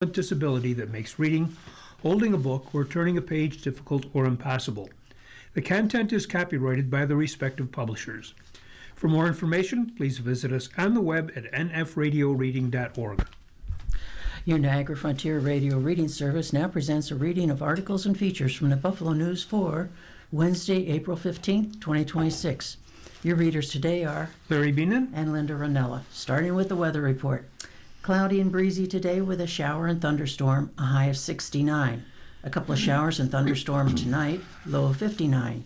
disability that makes reading, holding a book, or turning a page difficult or impossible. The content is copyrighted by the respective publishers. For more information, please visit us on the web at nfradioreading.org. Your Niagara Frontier Radio Reading Service now presents a reading of articles and features from the Buffalo News for Wednesday, April 15th, 2026. Your readers today are Larry Beenan and Linda Ranella. Starting with the weather report. Cloudy and breezy today with a shower and thunderstorm, a high of 69. A couple of showers and thunderstorm tonight, low of 59.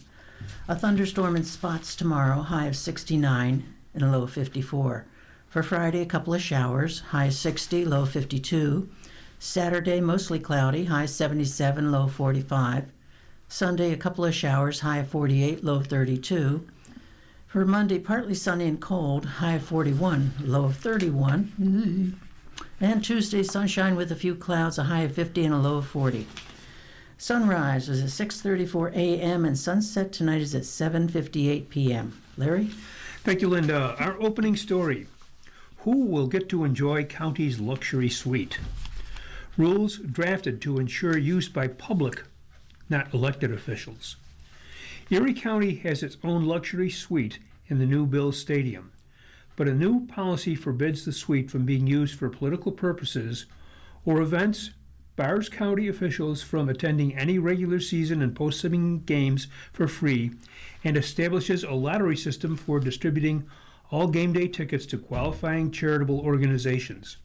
A thunderstorm in spots tomorrow, high of 69 and a low of 54. For Friday, a couple of showers, high of 60, low of 52. Saturday, mostly cloudy, high of 77, low of 45. Sunday, a couple of showers, high of 48, low of 32. For Monday, partly sunny and cold, high of 41, low of 31. And Tuesday, sunshine with a few clouds, a high of 50 and a low of 40. Sunrise is at 6:34 a.m. and sunset tonight is at 7:58 p.m. Larry? Thank you, Linda. Our opening story. Who will get to enjoy county's luxury suite? Rules drafted to ensure use by public, not elected officials. Erie County has its own luxury suite in the new Bills Stadium, but a new policy forbids the suite from being used for political purposes or events, bars county officials from attending any regular season and postseason games for free, and establishes a lottery system for distributing all game day tickets to qualifying charitable organizations.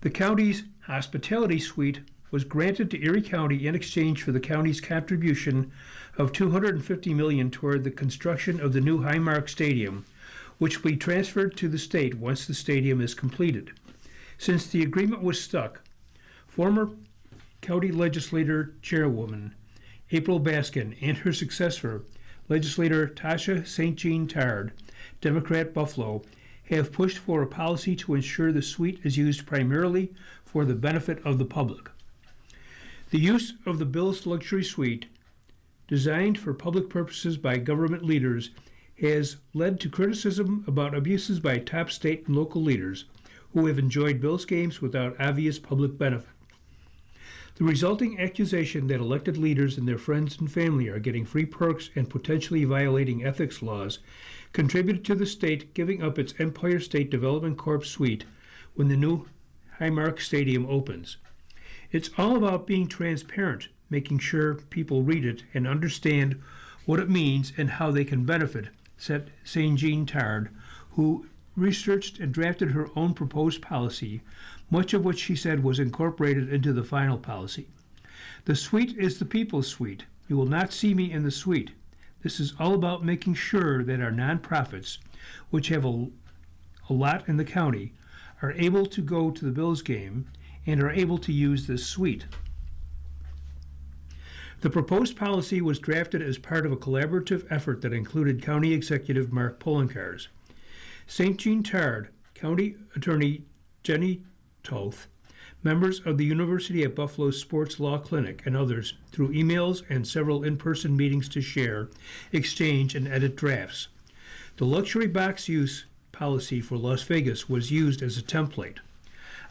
The county's hospitality suite was granted to Erie County in exchange for the county's contribution of $250 million toward the construction of the new Highmark Stadium, which will be transferred to the state once the stadium is completed. Since the agreement was stuck, former county legislator chairwoman April Baskin and her successor, legislator Tasha St. Jean Tard, Democrat Buffalo, have pushed for a policy to ensure the suite is used primarily for the benefit of the public. The use of the Bills luxury suite, designed for public purposes by government leaders, has led to criticism about abuses by top state and local leaders who have enjoyed Bills games without obvious public benefit. The resulting accusation that elected leaders and their friends and family are getting free perks and potentially violating ethics laws contributed to the state giving up its Empire State Development Corp suite when the new Highmark Stadium opens. It's all about being transparent, making sure people read it and understand what it means and how they can benefit, said St. Jean Tard, who researched and drafted her own proposed policy, much of which she said was incorporated into the final policy. The suite is the people's suite. You will not see me in the suite. This is all about making sure that our nonprofits, which have a lot in the county, are able to go to the Bills game and are able to use this suite. The proposed policy was drafted as part of a collaborative effort that included County Executive Mark Poloncarz, St. Jean Tard, County Attorney Jenny Toth, members of the University at Buffalo Sports Law Clinic, and others through emails and several in-person meetings to share, exchange, and edit drafts. The luxury box use policy for Las Vegas was used as a template.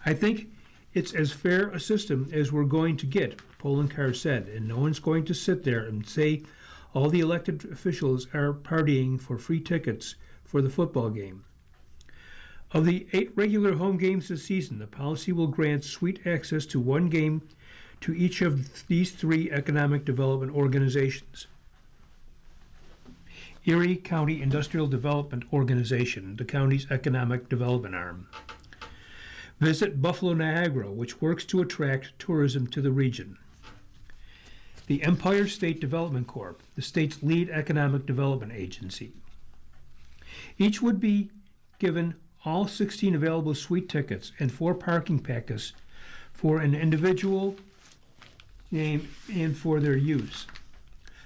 I think it's as fair a system as we're going to get, Poloncarz said, and no one's going to sit there and say all the elected officials are partying for free tickets for the football game. Of the 8 regular home games this season, the policy will grant suite access to one game to each of these 3 economic development organizations. Erie County Industrial Development Organization, the county's economic development arm. Visit Buffalo Niagara, which works to attract tourism to the region. The Empire State Development Corp., the state's lead economic development agency. Each would be given all 16 available suite tickets and 4 parking passes for an individual game and for their use.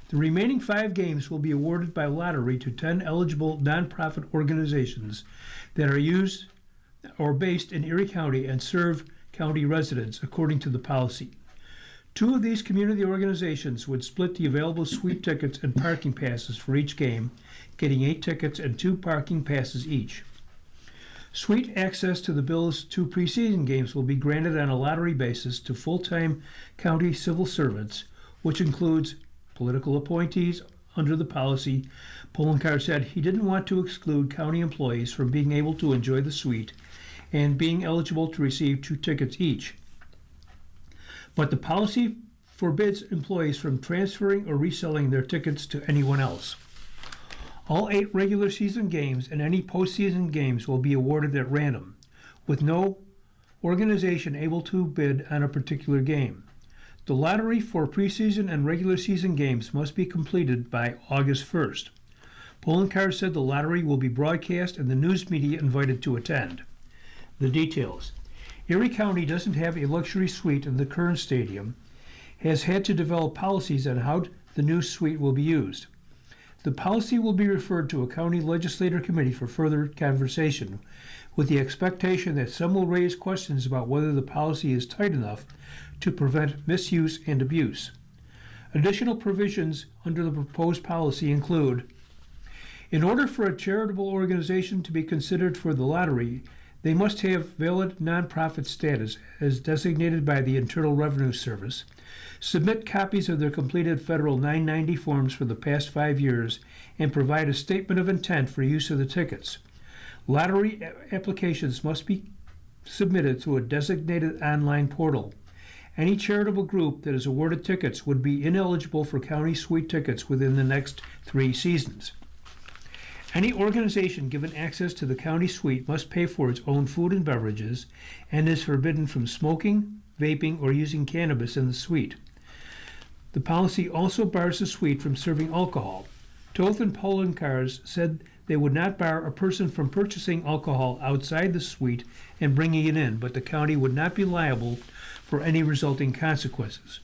The remaining 5 games will be awarded by lottery to 10 eligible nonprofit organizations that are used or based in Erie County and serve county residents according to the policy. 2 of these community organizations would split the available suite tickets and parking passes for each game, getting 8 tickets and 2 parking passes each. Suite access to the Bills' 2 preseason games will be granted on a lottery basis to full-time county civil servants, which includes political appointees under the policy. Poloncarz said he didn't want to exclude county employees from being able to enjoy the suite and being eligible to receive 2 tickets each. But the policy forbids employees from transferring or reselling their tickets to anyone else. All 8 regular season games and any postseason games will be awarded at random, with no organization able to bid on a particular game. The lottery for preseason and regular season games must be completed by August 1st. Poloncarz said the lottery will be broadcast and the news media invited to attend. The details. Erie County doesn't have a luxury suite in the current stadium, has had to develop policies on how the new suite will be used. The policy will be referred to a county legislative committee for further conversation, with the expectation that some will raise questions about whether the policy is tight enough to prevent misuse and abuse. Additional provisions under the proposed policy include: in order for a charitable organization to be considered for the lottery, they must have valid nonprofit status as designated by the Internal Revenue Service, submit copies of their completed federal 990 forms for the past 5 years, and provide a statement of intent for use of the tickets. Lottery applications must be submitted through a designated online portal. Any charitable group that is awarded tickets would be ineligible for county suite tickets within the next 3 seasons. Any organization given access to the county suite must pay for its own food and beverages and is forbidden from smoking, vaping, or using cannabis in the suite. The policy also bars the suite from serving alcohol. Toth and Poloncarz said they would not bar a person from purchasing alcohol outside the suite and bringing it in, but the county would not be liable for any resulting consequences.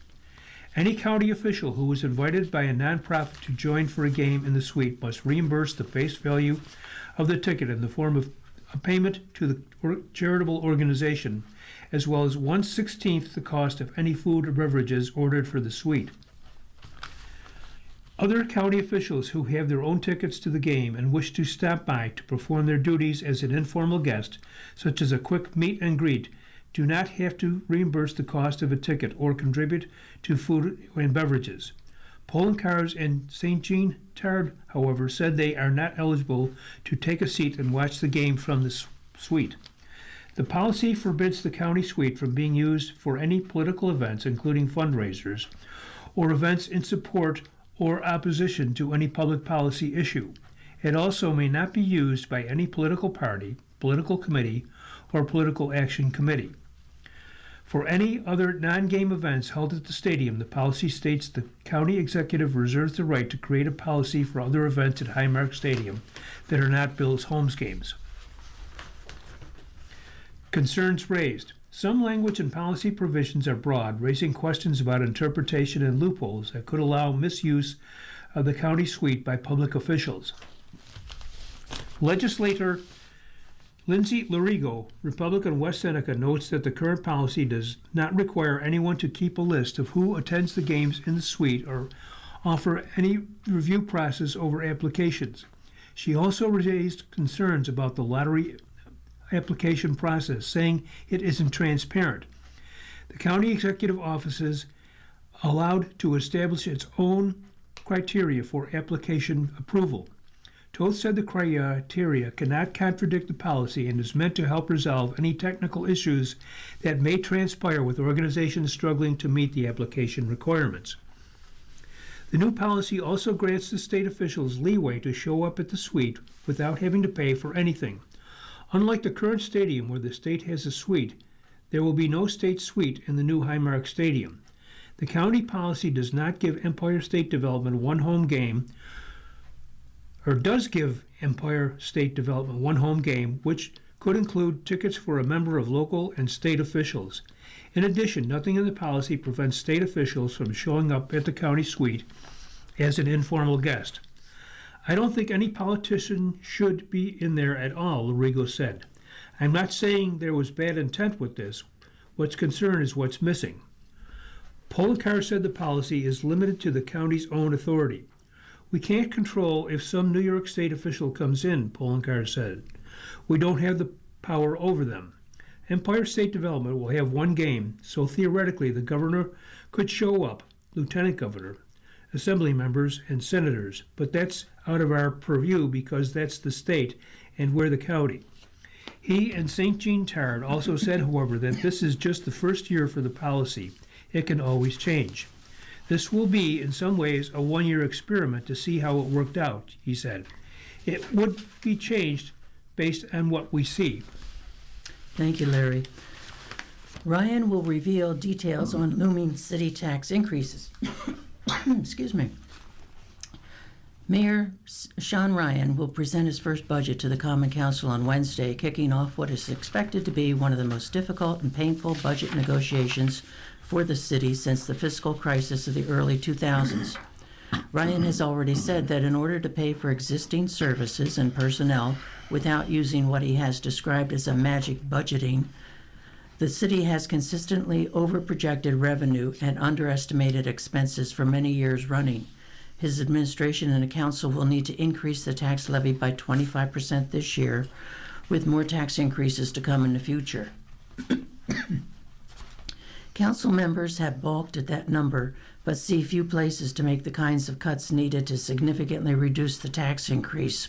Any county official who is invited by a nonprofit to join for a game in the suite must reimburse the face value of the ticket in the form of a payment to the charitable organization, as well as 1/16 the cost of any food or beverages ordered for the suite. Other county officials who have their own tickets to the game and wish to stop by to perform their duties as an informal guest, such as a quick meet and greet, do not have to reimburse the cost of a ticket or contribute to food and beverages. Poloncarz and St. Jean Tard, however, said they are not eligible to take a seat and watch the game from the suite. The policy forbids the county suite from being used for any political events, including fundraisers, or events in support or opposition to any public policy issue. It also may not be used by any political party, political committee, or political action committee. For any other non-game events held at the stadium, the policy states the county executive reserves the right to create a policy for other events at Highmark Stadium that are not Bills' home games. Concerns raised. Some language and policy provisions are broad, raising questions about interpretation and loopholes that could allow misuse of the county suite by public officials. Legislator Lindsay Larigo, Republican West Seneca, notes that the current policy does not require anyone to keep a list of who attends the games in the suite or offer any review process over applications. She also raised concerns about the lottery application process, saying it isn't transparent. The county executive office is allowed to establish its own criteria for application approval. Toth said the criteria cannot contradict the policy and is meant to help resolve any technical issues that may transpire with organizations struggling to meet the application requirements. The new policy also grants the state officials leeway to show up at the suite without having to pay for anything. Unlike the current stadium where the state has a suite, there will be no state suite in the new Highmark Stadium. The county policy does not give Empire State Development one home game, or does give Empire State Development one home game, which could include tickets for a member of local and state officials. In addition, nothing in the policy prevents state officials from showing up at the county suite as an informal guest. I don't think any politician should be in there at all, Larigo said. I'm not saying there was bad intent with this. What's concerned is what's missing. Poloncarz said the policy is limited to the county's own authority. We can't control if some New York State official comes in, Poloncarz said. We don't have the power over them. Empire State Development will have one game, so theoretically the governor could show up, lieutenant governor, assembly members, and senators, but that's out of our purview because that's the state and we're the county. He and St. Jean Tard also said, however, that this is just the first year for the policy. It can always change. This will be, in some ways, a one-year experiment to see how it worked out, he said. It would be changed based on what we see. Thank you, Larry. Ryan will reveal details on looming city tax increases. Excuse me. Mayor Sean Ryan will present his first budget to the Common Council on Wednesday, kicking off what is expected to be one of the most difficult and painful budget negotiations for the city since the fiscal crisis of the early 2000s. Ryan has already said that in order to pay for existing services and personnel without using what he has described as a magic budgeting, the city has consistently overprojected revenue and underestimated expenses for many years running. His administration and the council will need to increase the tax levy by 25% this year, with more tax increases to come in the future. Council members have balked at that number, but see few places to make the kinds of cuts needed to significantly reduce the tax increase.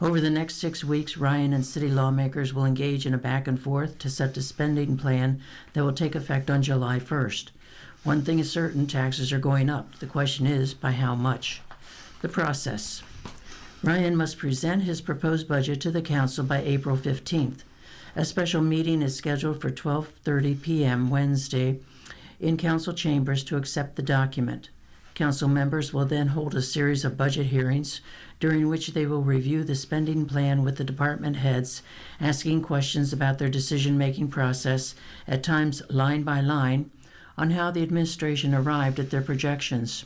Over the next 6 weeks, Ryan and city lawmakers will engage in a back and forth to set the spending plan that will take effect on July 1st. One thing is certain, taxes are going up. The question is, by how much? The process. Ryan must present his proposed budget to the council by April 15th. A special meeting is scheduled for 12:30 p.m. Wednesday in council chambers to accept the document. Council members will then hold a series of budget hearings during which they will review the spending plan with the department heads, asking questions about their decision-making process, at times line by line, on how the administration arrived at their projections.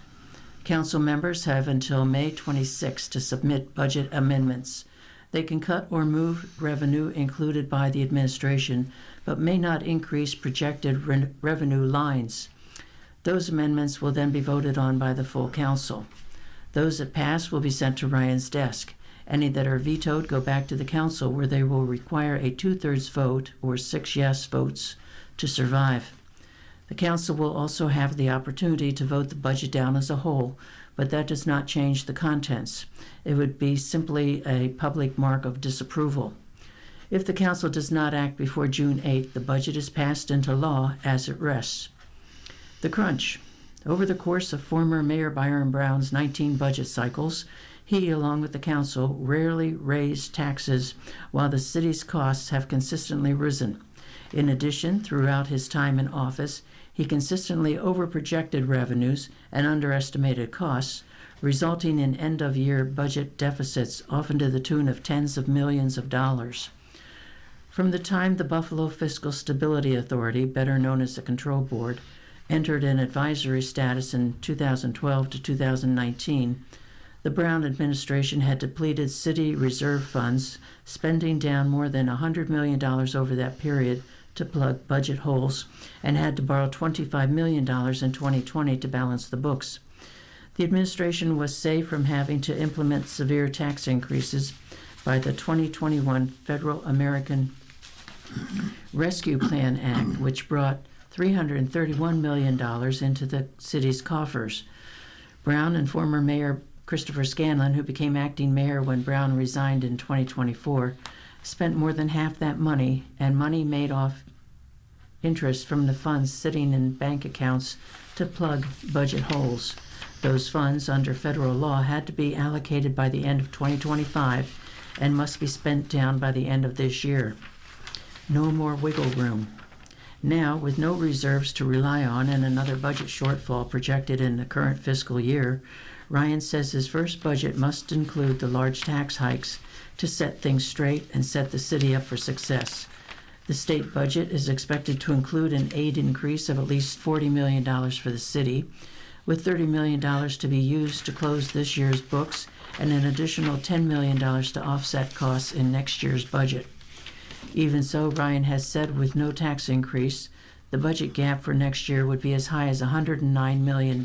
Council members have until May 26 to submit budget amendments. They can cut or move revenue included by the administration, but may not increase projected revenue lines. Those amendments will then be voted on by the full council. Those that pass will be sent to Ryan's desk. Any that are vetoed go back to the council, where they will require a 2/3 vote or 6 yes votes to survive. The council will also have the opportunity to vote the budget down as a whole, but that does not change the contents. It would be simply a public mark of disapproval. If the council does not act before June 8th, the budget is passed into law as it rests. The crunch. Over the course of former Mayor Byron Brown's 19 budget cycles, he, along with the council, rarely raised taxes while the city's costs have consistently risen. In addition, throughout his time in office, he consistently overprojected revenues and underestimated costs, resulting in end-of-year budget deficits, often to the tune of tens of millions of dollars. From the time the Buffalo Fiscal Stability Authority, better known as the Control Board, entered an advisory status in 2012 to 2019, the Brown administration had depleted city reserve funds, spending down more than $100 million over that period to plug budget holes, and had to borrow $25 million in 2020 to balance the books. The administration was saved from having to implement severe tax increases by the 2021 Federal American Rescue Plan Act, which brought $331 million into the city's coffers. Brown and former Mayor Christopher Scanlon, who became acting mayor when Brown resigned in 2024, spent more than half that money, and money made off interest from the funds sitting in bank accounts to plug budget holes. Those funds, under federal law, had to be allocated by the end of 2025 and must be spent down by the end of this year. No more wiggle room. Now, with no reserves to rely on and another budget shortfall projected in the current fiscal year, Ryan says his first budget must include the large tax hikes to set things straight and set the city up for success. The state budget is expected to include an aid increase of at least $40 million for the city, with $30 million to be used to close this year's books and an additional $10 million to offset costs in next year's budget. Even so, Ryan has said with no tax increase, the budget gap for next year would be as high as $109 million.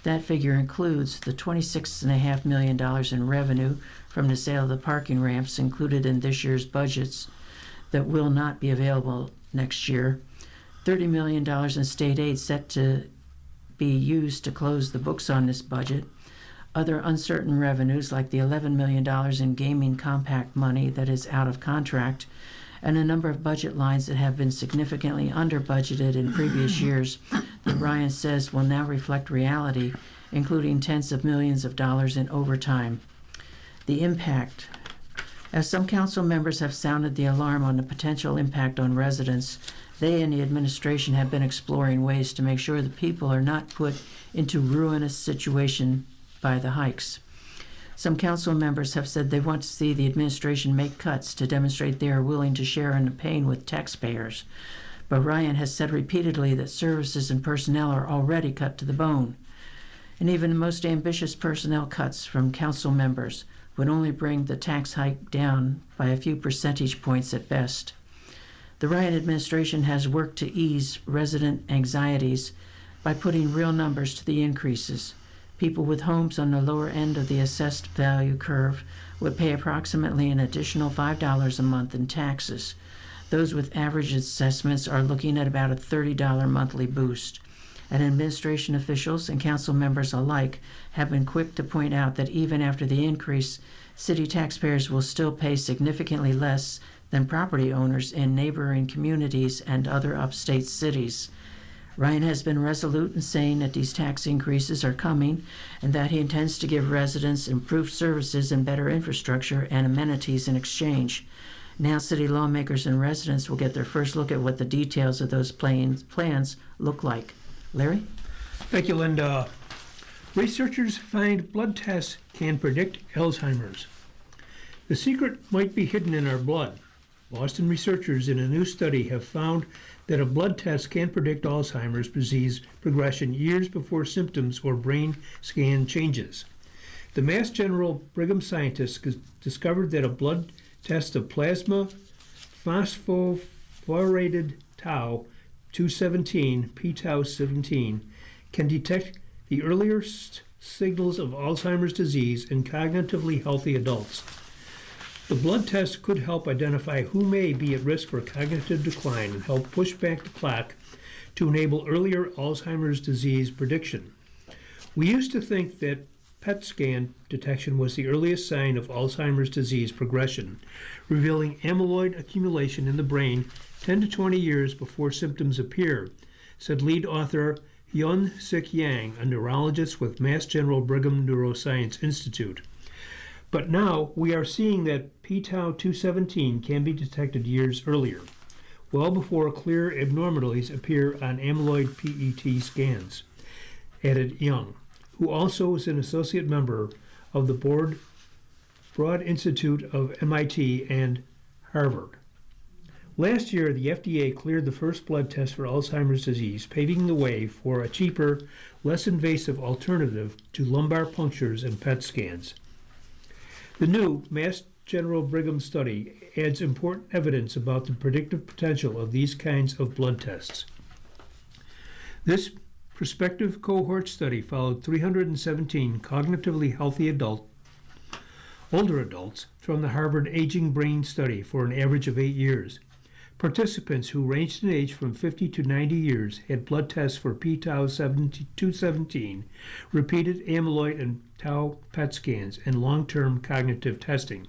That figure includes the $26.5 million in revenue from the sale of the parking ramps included in this year's budgets, that will not be available next year. $30 million in state aid set to be used to close the books on this budget. Other uncertain revenues like the $11 million in gaming compact money that is out of contract, and a number of budget lines that have been significantly under budgeted in previous years that Ryan says will now reflect reality, including tens of millions of dollars in overtime. The impact. As some council members have sounded the alarm on the potential impact on residents, they and the administration have been exploring ways to make sure that people are not put into ruinous situation by the hikes. Some council members have said they want to see the administration make cuts to demonstrate they are willing to share in the pain with taxpayers. But Ryan has said repeatedly that services and personnel are already cut to the bone. And even the most ambitious personnel cuts from council members would only bring the tax hike down by a few percentage points at best. The Ryan administration has worked to ease resident anxieties by putting real numbers to the increases. People with homes on the lower end of the assessed value curve would pay approximately an additional $5 a month in taxes. Those with average assessments are looking at about a $30 monthly boost. And administration officials and council members alike have been quick to point out that even after the increase, city taxpayers will still pay significantly less than property owners in neighboring communities and other upstate cities. Ryan has been resolute in saying that these tax increases are coming and that he intends to give residents improved services and better infrastructure and amenities in exchange. Now city lawmakers and residents will get their first look at what the details of those plans look like. Larry? Thank you, Linda. Researchers find blood tests can predict Alzheimer's. The secret might be hidden in our blood. Boston researchers in a new study have found that a blood test can predict Alzheimer's disease progression years before symptoms or brain scan changes. The Mass General Brigham scientists discovered that a blood test of plasma phosphorylated tau 217, p-tau17, can detect the earliest signals of Alzheimer's disease in cognitively healthy adults. The blood test could help identify who may be at risk for cognitive decline and help push back the clock to enable earlier Alzheimer's disease prediction. We used to think that PET scan detection was the earliest sign of Alzheimer's disease progression, revealing amyloid accumulation in the brain 10 to 20 years before symptoms appear, said lead author Hyun-Sik Yang, a neurologist with Mass General Brigham Neuroscience Institute. But now we are seeing that p-tau 217 can be detected years earlier, well before clear abnormalities appear on amyloid PET scans, added Young, who also is an associate member of the Broad Institute of MIT and Harvard. Last year, the FDA cleared the first blood test for Alzheimer's disease, paving the way for a cheaper, less invasive alternative to lumbar punctures and PET scans. The new Mass General Brigham study adds important evidence about the predictive potential of these kinds of blood tests. This prospective cohort study followed 317 cognitively healthy older adults from the Harvard Aging Brain Study for an average of 8 years. Participants who ranged in age from 50 to 90 years had blood tests for p-tau 217, repeated amyloid and tau PET scans, and long-term cognitive testing.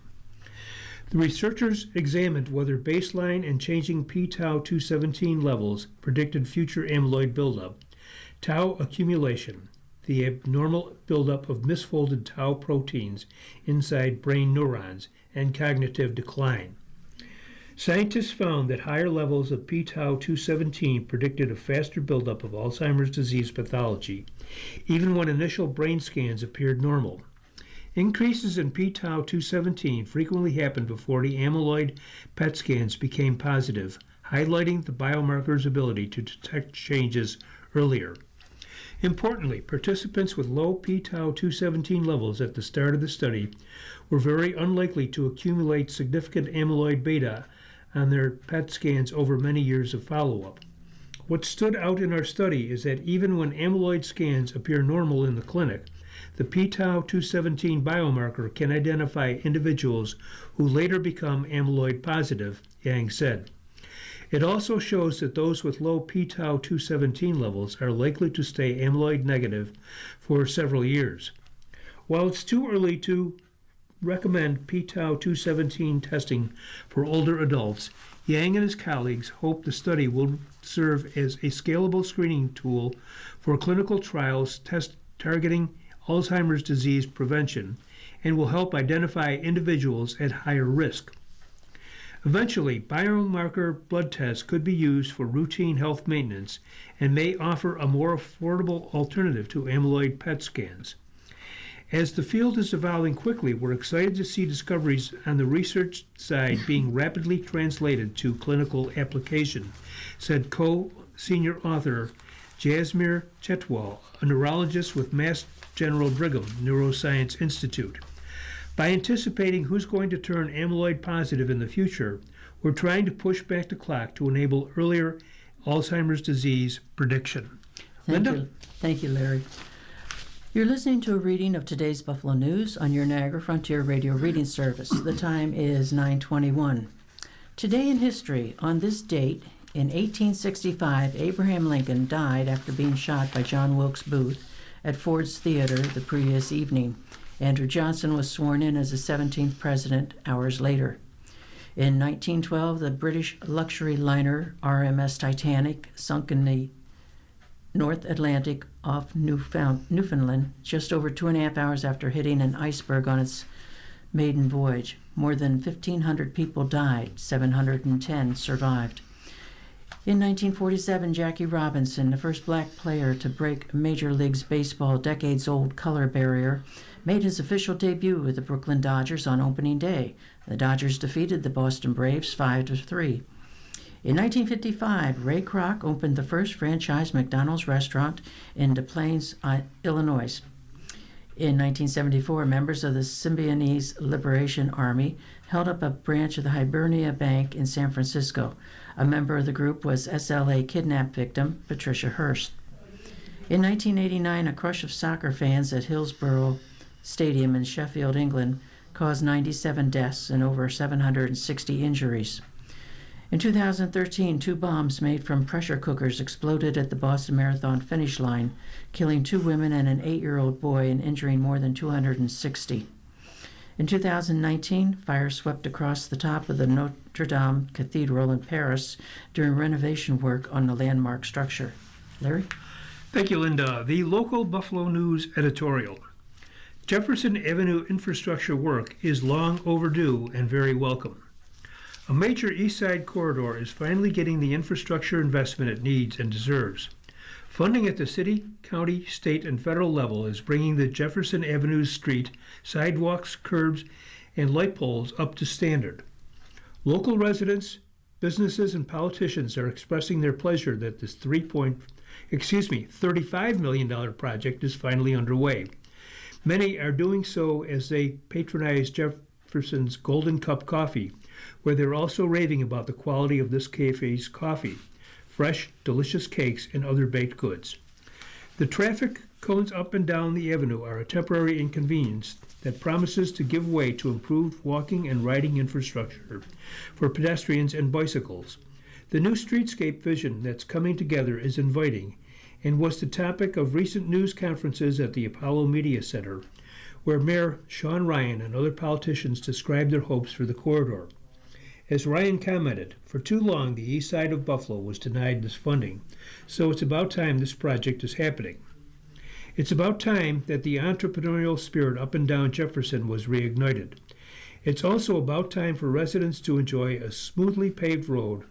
The researchers examined whether baseline and changing p-tau 217 levels predicted future amyloid buildup, tau accumulation, the abnormal buildup of misfolded tau proteins inside brain neurons, and cognitive decline. Scientists found that higher levels of p-tau 217 predicted a faster buildup of Alzheimer's disease pathology, even when initial brain scans appeared normal. Increases in p-tau 217 frequently happened before the amyloid PET scans became positive, highlighting the biomarker's ability to detect changes earlier. Importantly, participants with low p-tau 217 levels at the start of the study were very unlikely to accumulate significant amyloid beta on their PET scans over many years of follow-up. What stood out in our study is that even when amyloid scans appear normal in the clinic, The p-tau217 biomarker can identify individuals who later become amyloid positive, Yang said. It also shows that those with low p-tau217 levels are likely to stay amyloid negative for several years. While it's too early to recommend p-tau217 testing for older adults, Yang and his colleagues hope the study will serve as a scalable screening tool for clinical trials targeting Alzheimer's disease prevention and will help identify individuals at higher risk. Eventually, biomarker blood tests could be used for routine health maintenance and may offer a more affordable alternative to amyloid PET scans. As the field is evolving quickly, we're excited to see discoveries on the research side being rapidly translated to clinical application, said co-senior author Jasmir Chetwal, a neurologist with Mass General Brigham Neuroscience Institute. By anticipating who's going to turn amyloid positive in the future, we're trying to push back the clock to enable earlier Alzheimer's disease prediction. Linda? Thank you, Larry. You're listening to a reading of today's Buffalo News on your Niagara Frontier Radio reading service. The time is 9:21. Today in history, on this date, in 1865, Abraham Lincoln died after being shot by John Wilkes Booth at Ford's Theater the previous evening. Andrew Johnson was sworn in as the 17th president hours later. In 1912, the British luxury liner RMS Titanic sunk in the North Atlantic off Newfoundland just over 2.5 hours after hitting an iceberg on its maiden voyage. More than 1,500 people died, 710 survived. In 1947, Jackie Robinson, the first black player to break Major League Baseball's decades-old color barrier, made his official debut with the Brooklyn Dodgers on opening day. The Dodgers defeated the Boston Braves 5-3. In 1955, Ray Kroc opened the first franchise McDonald's restaurant in Des Plaines, Illinois. In 1974, members of the Symbionese Liberation Army held up a branch of the Hibernia Bank in San Francisco. A member of the group was SLA kidnap victim Patricia Hearst. In 1989, a crush of soccer fans at Hillsborough Stadium in Sheffield, England, caused 97 deaths and over 760 injuries. In 2013, 2 bombs made from pressure cookers exploded at the Boston Marathon finish line, killing 2 women and an 8-year-old boy and injuring more than 260. In 2019, fire swept across the top of the Notre Dame Cathedral in Paris during renovation work on the landmark structure. Larry? Thank you, Linda. The local Buffalo News editorial. Jefferson Avenue infrastructure work is long overdue and very welcome. A major East Side corridor is finally getting the infrastructure investment it needs and deserves. Funding at the city, county, state, and federal level is bringing the Jefferson Avenue street, sidewalks, curbs, and light poles up to standard. Local residents, businesses, and politicians are expressing their pleasure that this $35 million project is finally underway. Many are doing so as they patronize Jefferson's Golden Cup Coffee, where they're also raving about the quality of this cafe's coffee, fresh, delicious cakes, and other baked goods. The traffic cones up and down the avenue are a temporary inconvenience that promises to give way to improved walking and riding infrastructure for pedestrians and bicycles. The new streetscape vision that's coming together is inviting and was the topic of recent news conferences at the Apollo Media Center, where Mayor Sean Ryan and other politicians described their hopes for the corridor. As Ryan commented, for too long the east side of Buffalo was denied this funding, so it's about time this project is happening. It's about time that the entrepreneurial spirit up and down Jefferson was reignited. It's also about time for residents to enjoy a smoothly paved road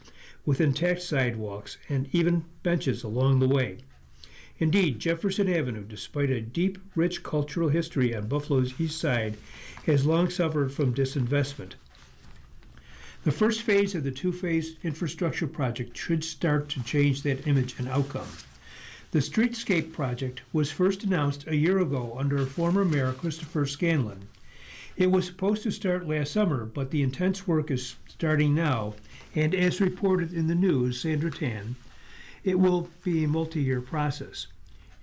with intact sidewalks and even benches along the way. Indeed, Jefferson Avenue, despite a deep, rich cultural history on Buffalo's east side, has long suffered from disinvestment. The first phase of the 2-phase infrastructure project should start to change that image and outcome. The Streetscape project was first announced a year ago under former Mayor Christopher Scanlon. It was supposed to start last summer, but the intense work is starting now, and as reported in the news, Sandra Tan, it will be a multi-year process.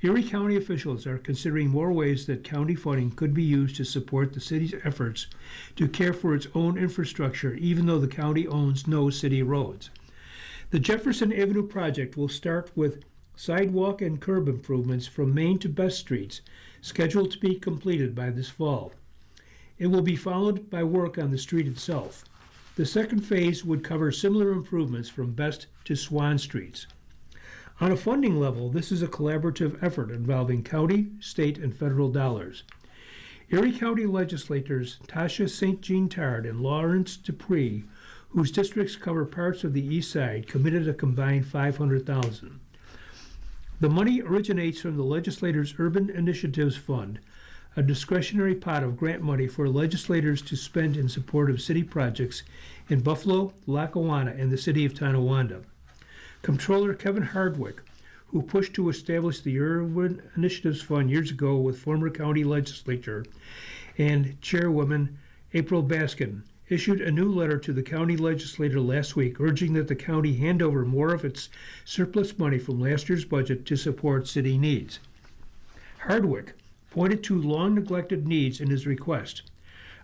Erie County officials are considering more ways that county funding could be used to support the city's efforts to care for its own infrastructure, even though the county owns no city roads. The Jefferson Avenue project will start with sidewalk and curb improvements from Main to Best Streets, scheduled to be completed by this fall. It will be followed by work on the street itself. The second phase would cover similar improvements from Best to Swan Streets. On a funding level, this is a collaborative effort involving county, state, and federal dollars. Erie County legislators Tasha St. Jean Tard and Lawrence Dupree, whose districts cover parts of the east side, committed a combined $500,000. The money originates from the legislators' Urban Initiatives Fund, a discretionary pot of grant money for legislators to spend in support of city projects in Buffalo, Lackawanna, and the city of Tonawanda. Comptroller Kevin Hardwick, who pushed to establish the Urban Initiatives Fund years ago with former county legislator and chairwoman April Baskin, issued a new letter to the county legislator last week urging that the county hand over more of its surplus money from last year's budget to support city needs. Hardwick pointed to long-neglected needs in his request.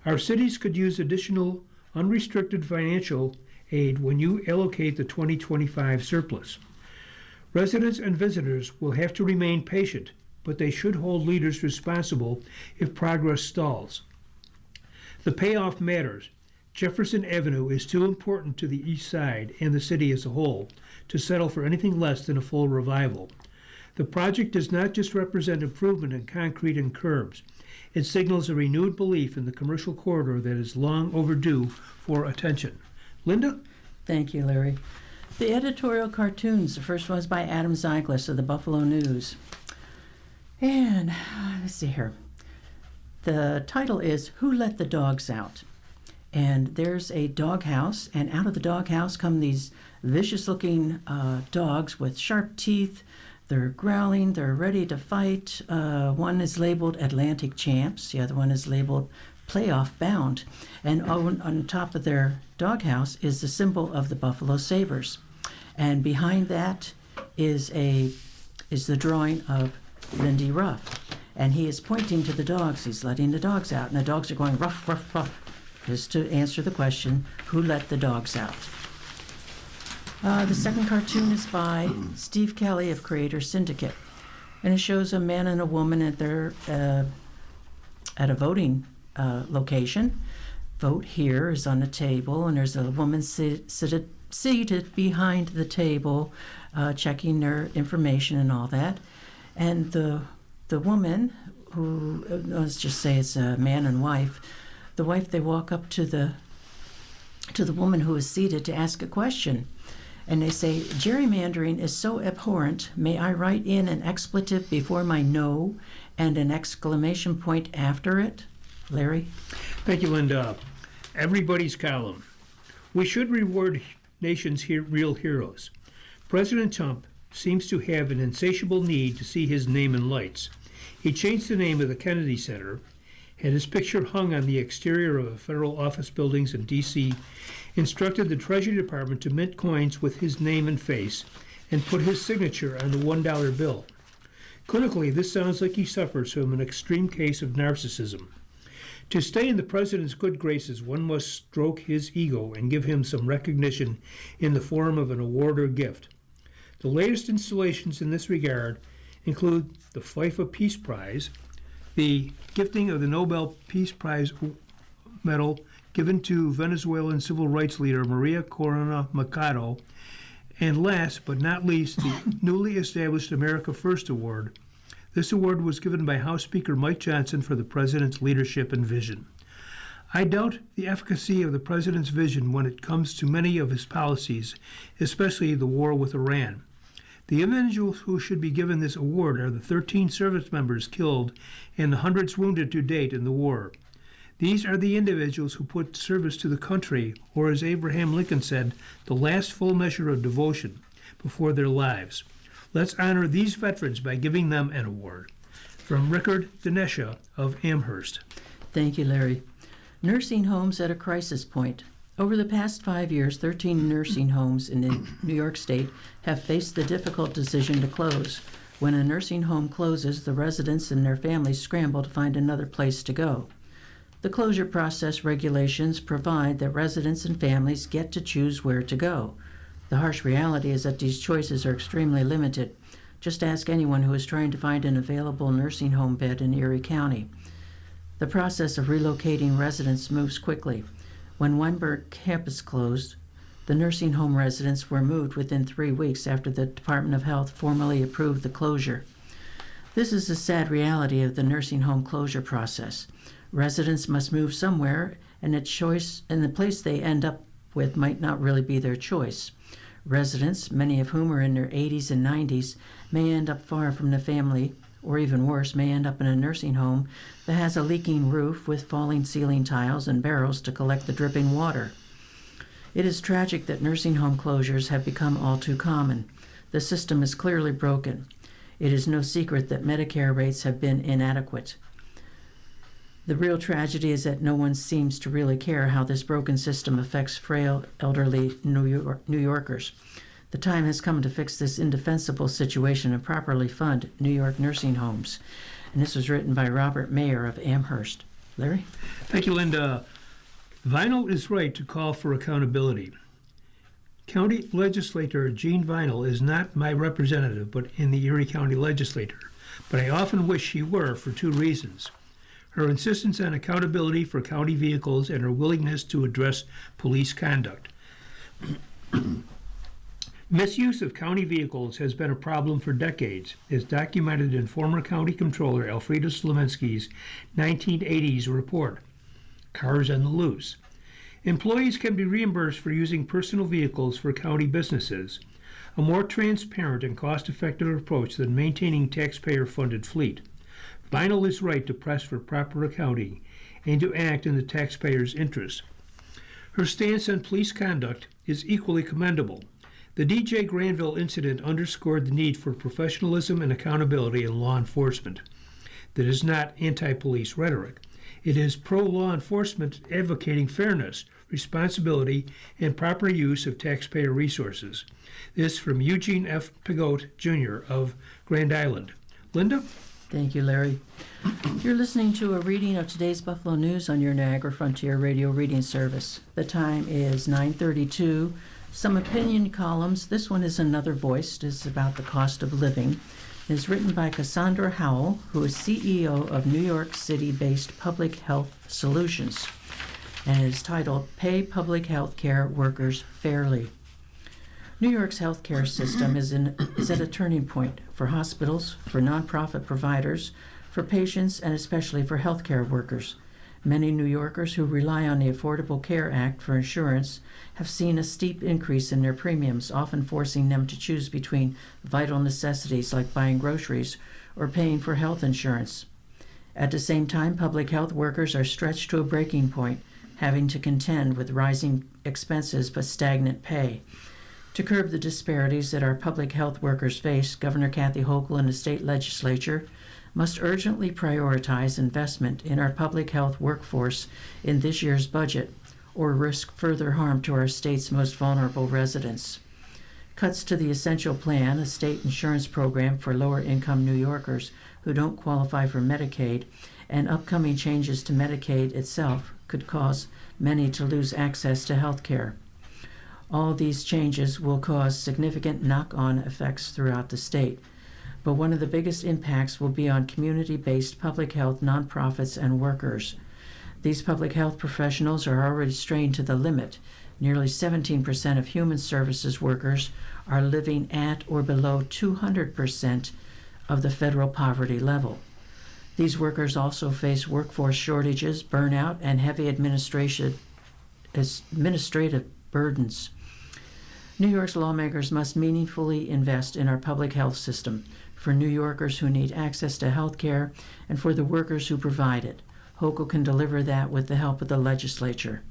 Our cities could use additional unrestricted financial aid when you allocate the 2025 surplus. Residents and visitors will have to remain patient, but they should hold leaders responsible if progress stalls. The payoff matters. Jefferson Avenue is too important to the east side and the city as a whole to settle for anything less than a full revival. The project does not just represent improvement in concrete and curbs. It signals a renewed belief in the commercial corridor that is long overdue for attention. Linda? Thank you, Larry. The editorial cartoons, the first one is by Adam Zeigler of the Buffalo News. And let's see here. The title is Who Let the Dogs Out? And there's a doghouse, and out of the doghouse come these vicious-looking dogs with sharp teeth. They're growling, they're ready to fight. One is labeled Atlantic Champs, the other one is labeled Playoff Bound. And on top of their doghouse is the symbol of the Buffalo Sabres. And behind that is the drawing of Lindy Ruff. And he is pointing to the dogs. He's letting the dogs out. And the dogs are going ruff, ruff, ruff. Just to answer the question, who let the dogs out? The second cartoon is by Steve Kelly of Creator Syndicate. And it shows a man and a woman at a voting location. Vote here is on the table, and there's a woman seated behind the table, checking their information and all that. And the woman, who, let's just say it's a man and wife, the wife, they walk up to the woman who is seated to ask a question. And they say, gerrymandering is so abhorrent, may I write in an expletive before my no and an exclamation point after it? Larry? Thank you, Linda. Everybody's column. We should reward nation's real heroes. President Trump seems to have an insatiable need to see his name in lights. He changed the name of the Kennedy Center, had his picture hung on the exterior of federal office buildings in D.C., instructed the Treasury Department to mint coins with his name and face, and put his signature on the $1 bill. Clinically, this sounds like he suffers from an extreme case of narcissism. To stay in the president's good graces, one must stroke his ego and give him some recognition in the form of an award or gift. The latest installations in this regard include the FIFA Peace Prize, the gifting of the Nobel Peace Prize medal given to Venezuelan civil rights leader Maria Corina Machado, and last but not least, the newly established America First Award. This award was given by House Speaker Mike Johnson for the president's leadership and vision. I doubt the efficacy of the president's vision when it comes to many of his policies, especially the war with Iran. The individuals who should be given this award are the 13 service members killed and the hundreds wounded to date in the war. These are the individuals who put service to the country, or as Abraham Lincoln said, the last full measure of devotion before their lives. Let's honor these veterans by giving them an award. From Rickard Dinesha of Amherst. Thank you, Larry. Nursing homes at a crisis point. Over the past 5 years, 13 nursing homes in New York State have faced the difficult decision to close. When a nursing home closes, the residents and their families scramble to find another place to go. The closure process regulations provide that residents and families get to choose where to go. The harsh reality is that these choices are extremely limited. Just ask anyone who is trying to find an available nursing home bed in Erie County. The process of relocating residents moves quickly. When Weinberg campus closed, the nursing home residents were moved within 3 weeks after the Department of Health formally approved the closure. This is the sad reality of the nursing home closure process. Residents must move somewhere, and the place they end up with might not really be their choice. Residents, many of whom are in their 80s and 90s, may end up far from the family, or even worse, may end up in a nursing home that has a leaking roof with falling ceiling tiles and barrels to collect the dripping water. It is tragic that nursing home closures have become all too common. The system is clearly broken. It is no secret that Medicare rates have been inadequate. The real tragedy is that no one seems to really care how this broken system affects frail, elderly New Yorkers. The time has come to fix this indefensible situation and properly fund New York nursing homes. And this was written by Robert Mayer of Amherst. Larry? Thank you, Linda. Vinyl is right to call for accountability. County Legislator Jean Vinyl is not my representative, but in the Erie County Legislature. But I often wish she were for two reasons. Her insistence on accountability for county vehicles and her willingness to address police conduct. Misuse of county vehicles has been a problem for decades, as documented in former County Controller Elfrida Slominski's 1980s report, Cars on the Loose. Employees can be reimbursed for using personal vehicles for county businesses, a more transparent and cost-effective approach than maintaining taxpayer-funded fleet. Vinyl is right to press for proper accounting and to act in the taxpayer's interest. Her stance on police conduct is equally commendable. The DJ Granville incident underscored the need for professionalism and accountability in law enforcement. That is not anti-police rhetoric. It is pro-law enforcement advocating fairness, responsibility, and proper use of taxpayer resources. This from Eugene F. Pigote, Jr. of Grand Island. Linda? Thank you, Larry. You're listening to a reading of today's Buffalo News on your Niagara Frontier Radio reading service. The time is 9:32. Some opinion columns. This one is Another Voice. It's about the cost of living. It is written by Cassandra Howell, who is CEO of New York City-based Public Health Solutions, and it is titled Pay Public Health Care Workers Fairly. New York's healthcare system is at a turning point for hospitals, for nonprofit providers, for patients, and especially for healthcare workers. Many New Yorkers who rely on the Affordable Care Act for insurance have seen a steep increase in their premiums, often forcing them to choose between vital necessities like buying groceries or paying for health insurance. At the same time, public health workers are stretched to a breaking point, having to contend with rising expenses but stagnant pay. To curb the disparities that our public health workers face, Governor Kathy Hochul and the state legislature must urgently prioritize investment in our public health workforce in this year's budget, or risk further harm to our state's most vulnerable residents. Cuts to the Essential Plan, a state insurance program for lower-income New Yorkers who don't qualify for Medicaid, and upcoming changes to Medicaid itself could cause many to lose access to health care. All these changes will cause significant knock-on effects throughout the state, but one of the biggest impacts will be on community-based public health nonprofits and workers. These public health professionals are already strained to the limit. Nearly 17% of human services workers are living at or below 200% of the federal poverty level. These workers also face workforce shortages, burnout, and heavy administrative burdens. New York's lawmakers must meaningfully invest in our public health system for New Yorkers who need access to health care and for the workers who provide it. Hochul can deliver that with the help of the legislature.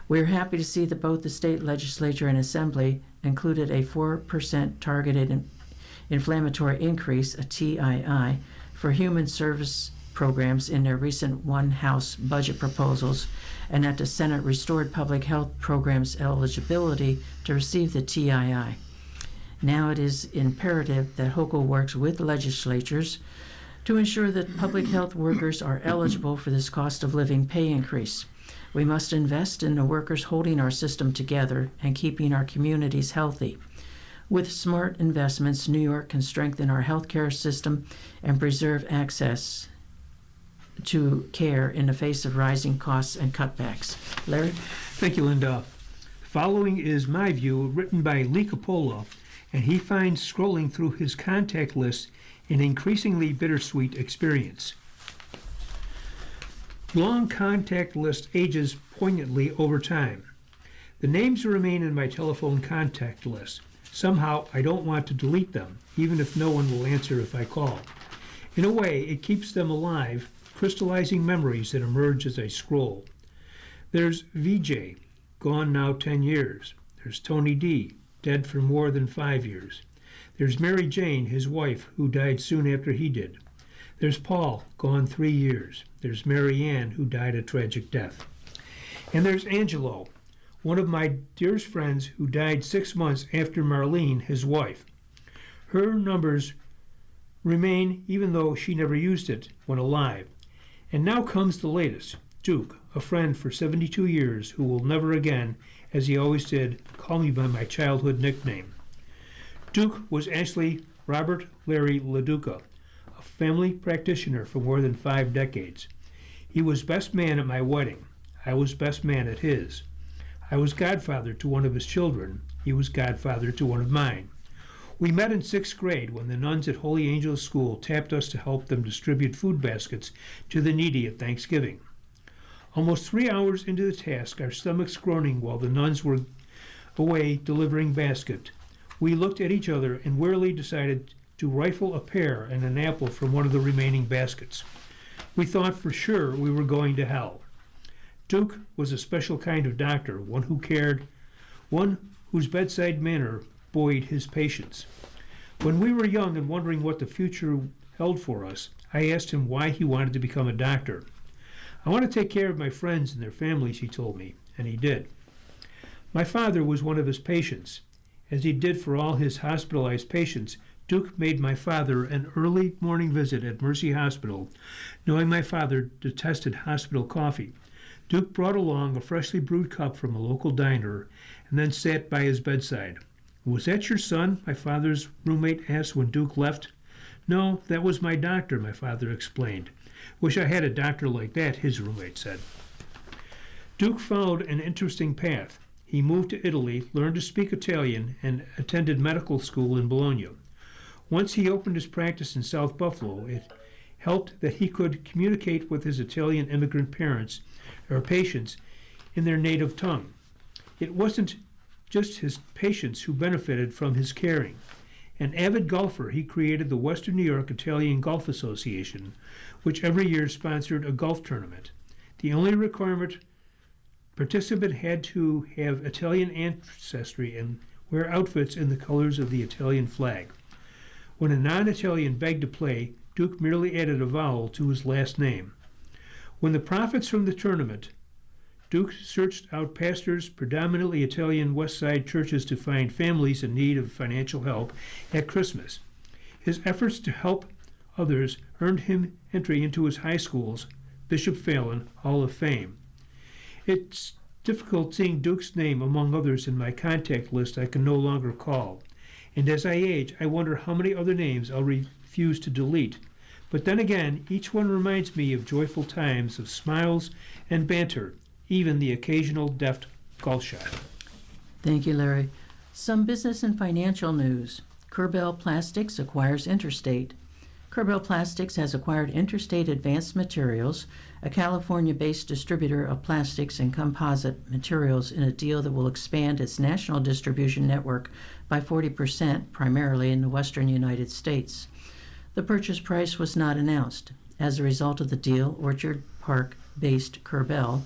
We are happy to see that both the state legislature and assembly included a 4% targeted inflammatory increase, a TII, for human service programs in their recent one-house budget proposals, and that the Senate restored public health programs' eligibility to receive the TII. Now it is imperative that HOCO works with legislatures to ensure that public health workers are eligible for this cost of living pay increase. We must invest in the workers holding our system together and keeping our communities healthy. With smart investments, New York can strengthen our healthcare system and preserve access to care in the face of rising costs and cutbacks. Larry? Thank you, Linda. Following is my view, written by Lee Capola, and he finds scrolling through his contact list an increasingly bittersweet experience. Long contact list ages poignantly over time. The names remain in my telephone contact list. Somehow, I don't want to delete them, even if no one will answer if I call. In a way, it keeps them alive, crystallizing memories that emerge as I scroll. There's VJ, gone now 10 years. There's Tony D, dead for more than 5 years. There's Mary Jane, his wife, who died soon after he did. There's Paul, gone 3 years. There's Mary Ann, who died a tragic death. And there's Angelo, one of my dearest friends who died 6 months after Marlene, his wife. Her numbers remain even though she never used it when alive. And now comes the latest. Duke, a friend for 72 years who will never again, as he always did, call me by my childhood nickname. Duke was actually Robert Larry LaDuca, a family practitioner for more than 5 decades. He was best man at my wedding. I was best man at his. I was godfather to one of his children. He was godfather to one of mine. We met in 6th grade when the nuns at Holy Angels School tapped us to help them distribute food baskets to the needy at Thanksgiving. Almost 3 hours into the task, our stomachs groaning while the nuns were away delivering basket, we looked at each other and wearily decided to rifle a pear and an apple from one of the remaining baskets. We thought for sure we were going to hell. Duke was a special kind of doctor, one who cared, one whose bedside manner buoyed his patients. When we were young and wondering what the future held for us, I asked him why he wanted to become a doctor. I want to take care of my friends and their families, he told me, and he did. My father was one of his patients. As he did for all his hospitalized patients, Duke made my father an early morning visit at Mercy Hospital, knowing my father detested hospital coffee. Duke brought along a freshly brewed cup from a local diner and then sat by his bedside. "Was that your son?" my father's roommate asked when Duke left. "No, that was my doctor," my father explained. "Wish I had a doctor like that," his roommate said. Duke followed an interesting path. He moved to Italy, learned to speak Italian, and attended medical school in Bologna. Once he opened his practice in South Buffalo, it helped that he could communicate with his Italian immigrant parents or patients in their native tongue. It wasn't just his patients who benefited from his caring. An avid golfer, he created the Western New York Italian Golf Association, which every year sponsored a golf tournament. The only requirement: participant had to have Italian ancestry and wear outfits in the colors of the Italian flag. When a non-Italian begged to play, Duke merely added a vowel to his last name. When the profits from the tournament, Duke searched out pastors, predominantly Italian West Side churches, to find families in need of financial help at Christmas. His efforts to help others earned him entry into his high school's Bishop Fallon Hall of Fame. It's difficult seeing Duke's name among others in my contact list I can no longer call. And as I age, I wonder how many other names I'll refuse to delete. But then again, each one reminds me of joyful times of smiles and banter, even the occasional deft golf shot. Thank you, Larry. Some business and financial news. Kerbel Plastics acquires Interstate. Kerbel Plastics has acquired Interstate Advanced Materials, a California-based distributor of plastics and composite materials, in a deal that will expand its national distribution network by 40%, primarily in the western United States. The purchase price was not announced. As a result of the deal, Orchard Park-based Kerbel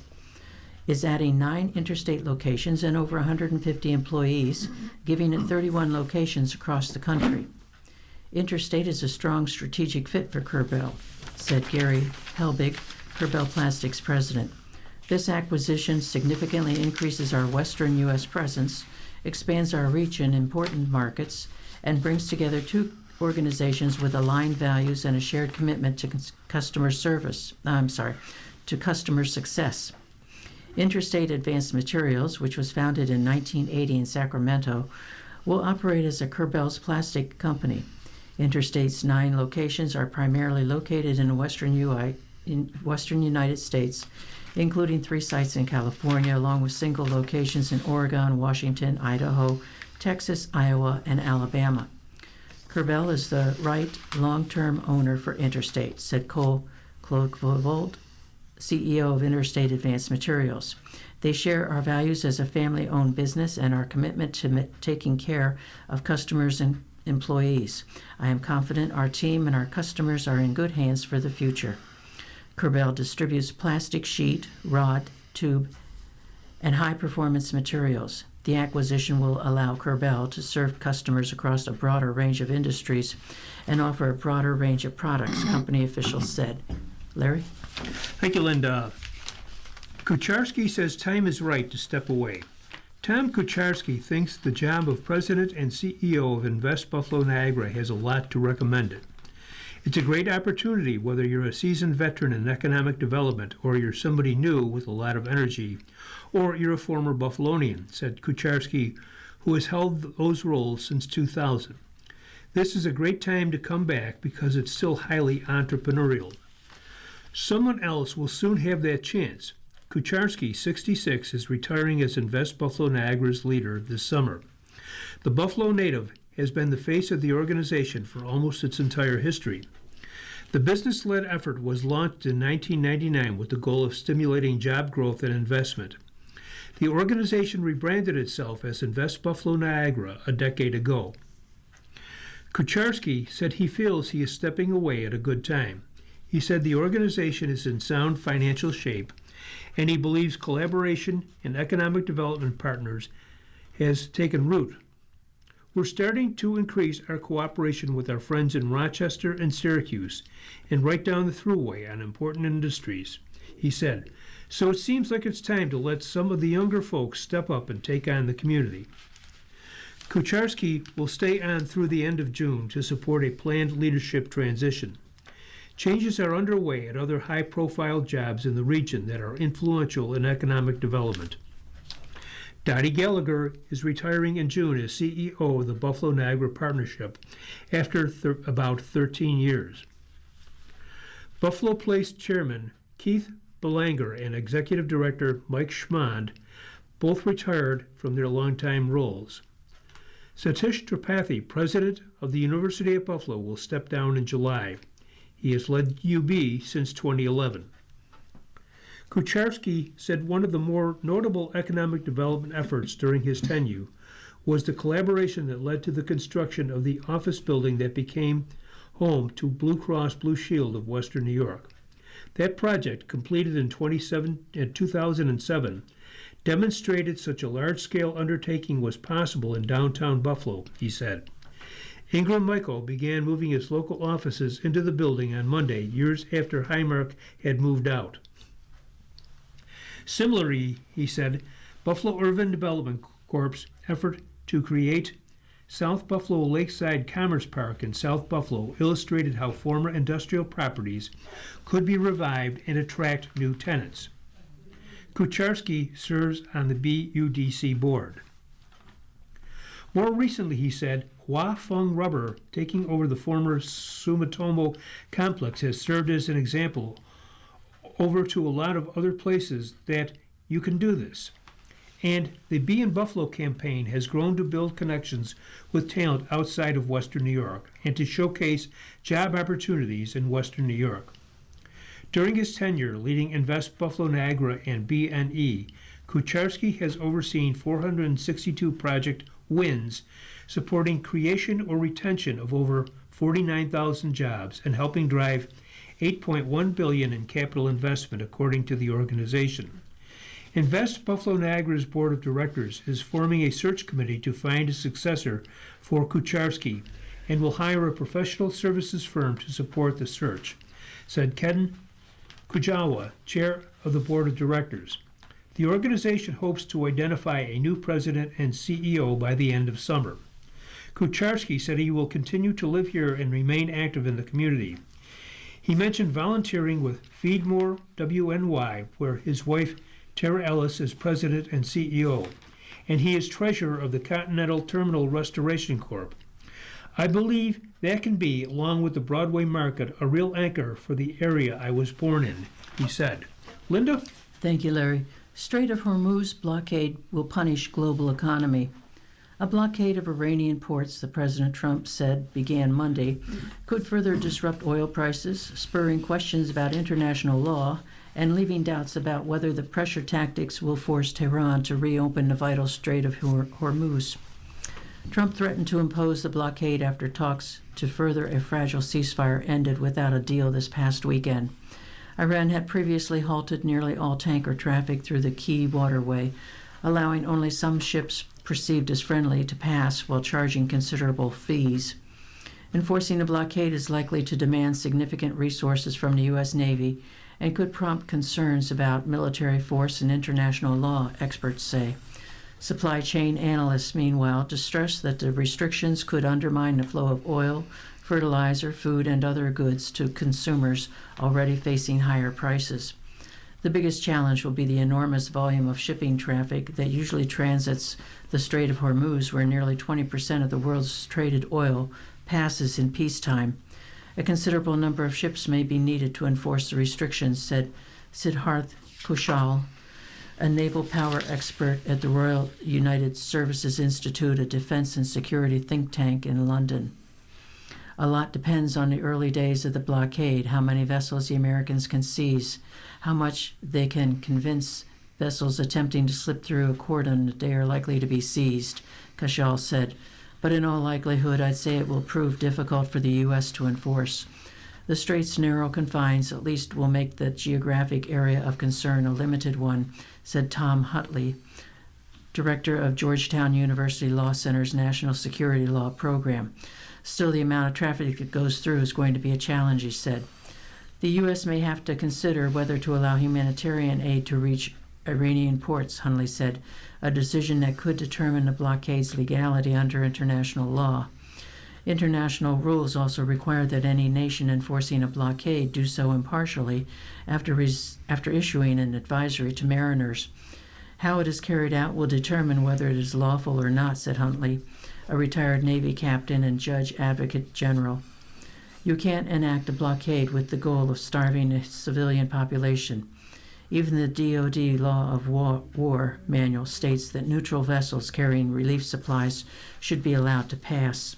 is adding 9 Interstate locations and over 150 employees, giving it 31 locations across the country. Interstate is a strong strategic fit for Kerbel, said Gary Helbig, Kerbel Plastics president. This acquisition significantly increases our western U.S. presence, expands our reach in important markets, and brings together two organizations with aligned values and a shared commitment to customer success. Interstate Advanced Materials, which was founded in 1980 in Sacramento, will operate as a Kerbel's plastic company. Interstate's 9 locations are primarily located in western United States, including 3 sites in California, along with single locations in Oregon, Washington, Idaho, Texas, Iowa, and Alabama. Kerbel is the right long-term owner for Interstate, said Cole Klogvold, CEO of Interstate Advanced Materials. They share our values as a family-owned business and our commitment to taking care of customers and employees. I am confident our team and our customers are in good hands for the future. Kerbel distributes plastic sheet, rod, tube, and high-performance materials. The acquisition will allow Kerbel to serve customers across a broader range of industries and offer a broader range of products, company officials said. Larry? Thank you, Linda. Kucharski says time is right to step away. Tom Kucharski thinks the job of president and CEO of Invest Buffalo Niagara has a lot to recommend it. It's a great opportunity whether you're a seasoned veteran in economic development or you're somebody new with a lot of energy, or you're a former Buffalonian, said Kucharski, who has held those roles since 2000. This is a great time to come back because it's still highly entrepreneurial. Someone else will soon have that chance. Kucharski, 66, is retiring as Invest Buffalo Niagara's leader this summer. The Buffalo native has been the face of the organization for almost its entire history. The business-led effort was launched in 1999 with the goal of stimulating job growth and investment. The organization rebranded itself as Invest Buffalo Niagara a decade ago. Kucharski said he feels he is stepping away at a good time. He said the organization is in sound financial shape, and he believes collaboration and economic development partners has taken root. We're starting to increase our cooperation with our friends in Rochester and Syracuse and right down the thruway on important industries, he said. So it seems like it's time to let some of the younger folks step up and take on the community. Kucharski will stay on through the end of June to support a planned leadership transition. Changes are underway at other high-profile jobs in the region that are influential in economic development. Dottie Gallagher is retiring in June as CEO of the Buffalo Niagara Partnership after about 13 years. Buffalo Place Chairman Keith Belanger and Executive Director Mike Schmond both retired from their longtime roles. Satish Tripathi, President of the University of Buffalo, will step down in July. He has led UB since 2011. Kucharski said one of the more notable economic development efforts during his tenure was the collaboration that led to the construction of the office building that became home to Blue Cross Blue Shield of Western New York. That project, completed in 2007, demonstrated such a large-scale undertaking was possible in downtown Buffalo, he said. Ingram Michael began moving its local offices into the building on Monday, years after Highmark had moved out. Similarly, he said, Buffalo Urban Development Corp's effort to create South Buffalo Lakeside Commerce Park in South Buffalo illustrated how former industrial properties could be revived and attract new tenants. Kucharski serves on the BUDC board. More recently, he said, Hua Feng Rubber, taking over the former Sumitomo complex, has served as an example over to a lot of other places that you can do this. And the Be in Buffalo campaign has grown to build connections with talent outside of Western New York and to showcase job opportunities in Western New York. During his tenure leading Invest Buffalo Niagara and BNE, Kucharski has overseen 462 project wins, supporting creation or retention of over 49,000 jobs and helping drive $8.1 billion in capital investment, according to the organization. Invest Buffalo Niagara's board of directors is forming a search committee to find a successor for Kucharski and will hire a professional services firm to support the search, said Ken Kujawa, chair of the board of directors. The organization hopes to identify a new president and CEO by the end of summer. Kucharski said he will continue to live here and remain active in the community. He mentioned volunteering with Feed More WNY, where his wife Tara Ellis is president and CEO, and he is treasurer of the Continental Terminal Restoration Corp. I believe that can be, along with the Broadway Market, a real anchor for the area I was born in, he said. Linda? Thank you, Larry. Strait of Hormuz blockade will punish global economy. A blockade of Iranian ports, the President Trump said, began Monday, could further disrupt oil prices, spurring questions about international law and leaving doubts about whether the pressure tactics will force Tehran to reopen the vital Strait of Hormuz. Trump threatened to impose the blockade after talks to further a fragile ceasefire ended without a deal this past weekend. Iran had previously halted nearly all tanker traffic through the key waterway, allowing only some ships perceived as friendly to pass while charging considerable fees. Enforcing a blockade is likely to demand significant resources from the U.S. Navy and could prompt concerns about military force and international law, experts say. Supply chain analysts, meanwhile, distress that the restrictions could undermine the flow of oil, fertilizer, food, and other goods to consumers already facing higher prices. The biggest challenge will be the enormous volume of shipping traffic that usually transits the Strait of Hormuz, where nearly 20% of the world's traded oil passes in peacetime. A considerable number of ships may be needed to enforce the restrictions, said Siddharth Kushal, a naval power expert at the Royal United Services Institute, a defense and security think tank in London. A lot depends on the early days of the blockade, how many vessels the Americans can seize, how much they can convince vessels attempting to slip through a cordon that they are likely to be seized, Kashal said. But in all likelihood, I'd say it will prove difficult for the U.S. to enforce. The strait's narrow confines at least will make the geographic area of concern a limited one, said Tom Hutley, director of Georgetown University Law Center's National Security Law Program. Still, the amount of traffic that goes through is going to be a challenge, he said. The U.S. may have to consider whether to allow humanitarian aid to reach Iranian ports, Hunley said, a decision that could determine the blockade's legality under international law. International rules also require that any nation enforcing a blockade do so impartially after issuing an advisory to mariners. How it is carried out will determine whether it is lawful or not, said Huntley, a retired Navy captain and judge advocate general. You can't enact a blockade with the goal of starving a civilian population. Even the DoD Law of War manual states that neutral vessels carrying relief supplies should be allowed to pass.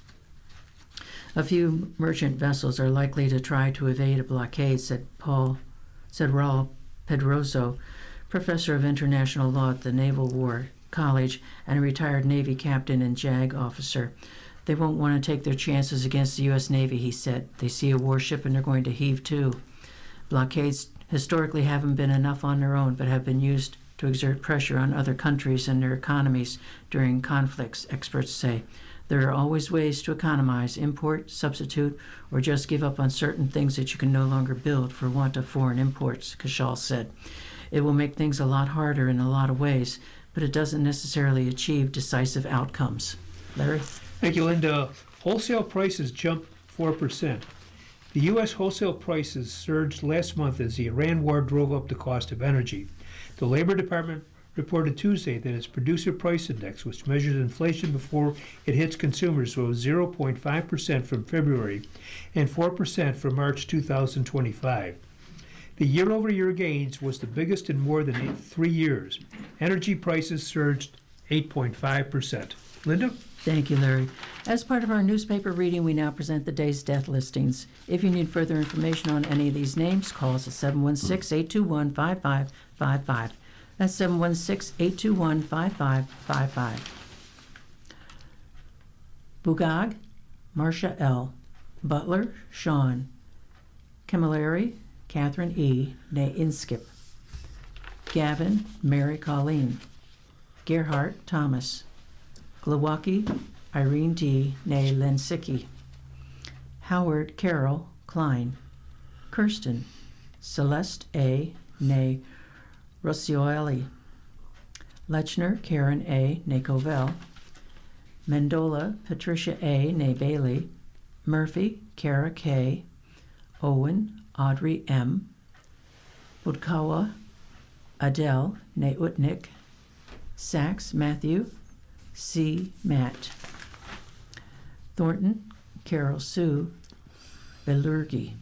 A few merchant vessels are likely to try to evade a blockade, said Raul Pedroso, professor of international law at the Naval War College and a retired Navy captain and JAG officer. They won't want to take their chances against the U.S. Navy, he said. They see a warship and they're going to heave too. Blockades historically haven't been enough on their own, but have been used to exert pressure on other countries and their economies during conflicts, experts say. There are always ways to economize, import, substitute, or just give up on certain things that you can no longer build for want of foreign imports, Kashal said. It will make things a lot harder in a lot of ways, but it doesn't necessarily achieve decisive outcomes. Larry? Thank you, Linda. Wholesale prices jumped 4%. The U.S. wholesale prices surged last month as the Iran war drove up the cost of energy. The Labor Department reported Tuesday that its producer price index, which measures inflation before it hits consumers, rose 0.5% from February and 4% from March 2025. The year-over-year gains was the biggest in more than 3 years. Energy prices surged 8.5%. Linda? Thank you, Larry. As part of our newspaper reading, we now present the day's death listings. If you need further information on any of these names, call us at 716-821-5555. That's 716-821-5555. Bugag, Marcia L. Butler, Sean. Camilleri, Catherine E. née Inskip. Gavin, Mary Colleen. Gerhardt, Thomas. Glowacki, Irene D. née Lensicki. Howard Carol Klein. Kirsten, Celeste A. née Rossioli. Lechner Karen A. née Covell. Mendola, Patricia A., née Bailey. Murphy, Kara K. Owen, Audrey M. Budkawa, Adele, née Utnick. Sachs, Matthew. C. Matt. Thornton, Carol Sue. Belurgi.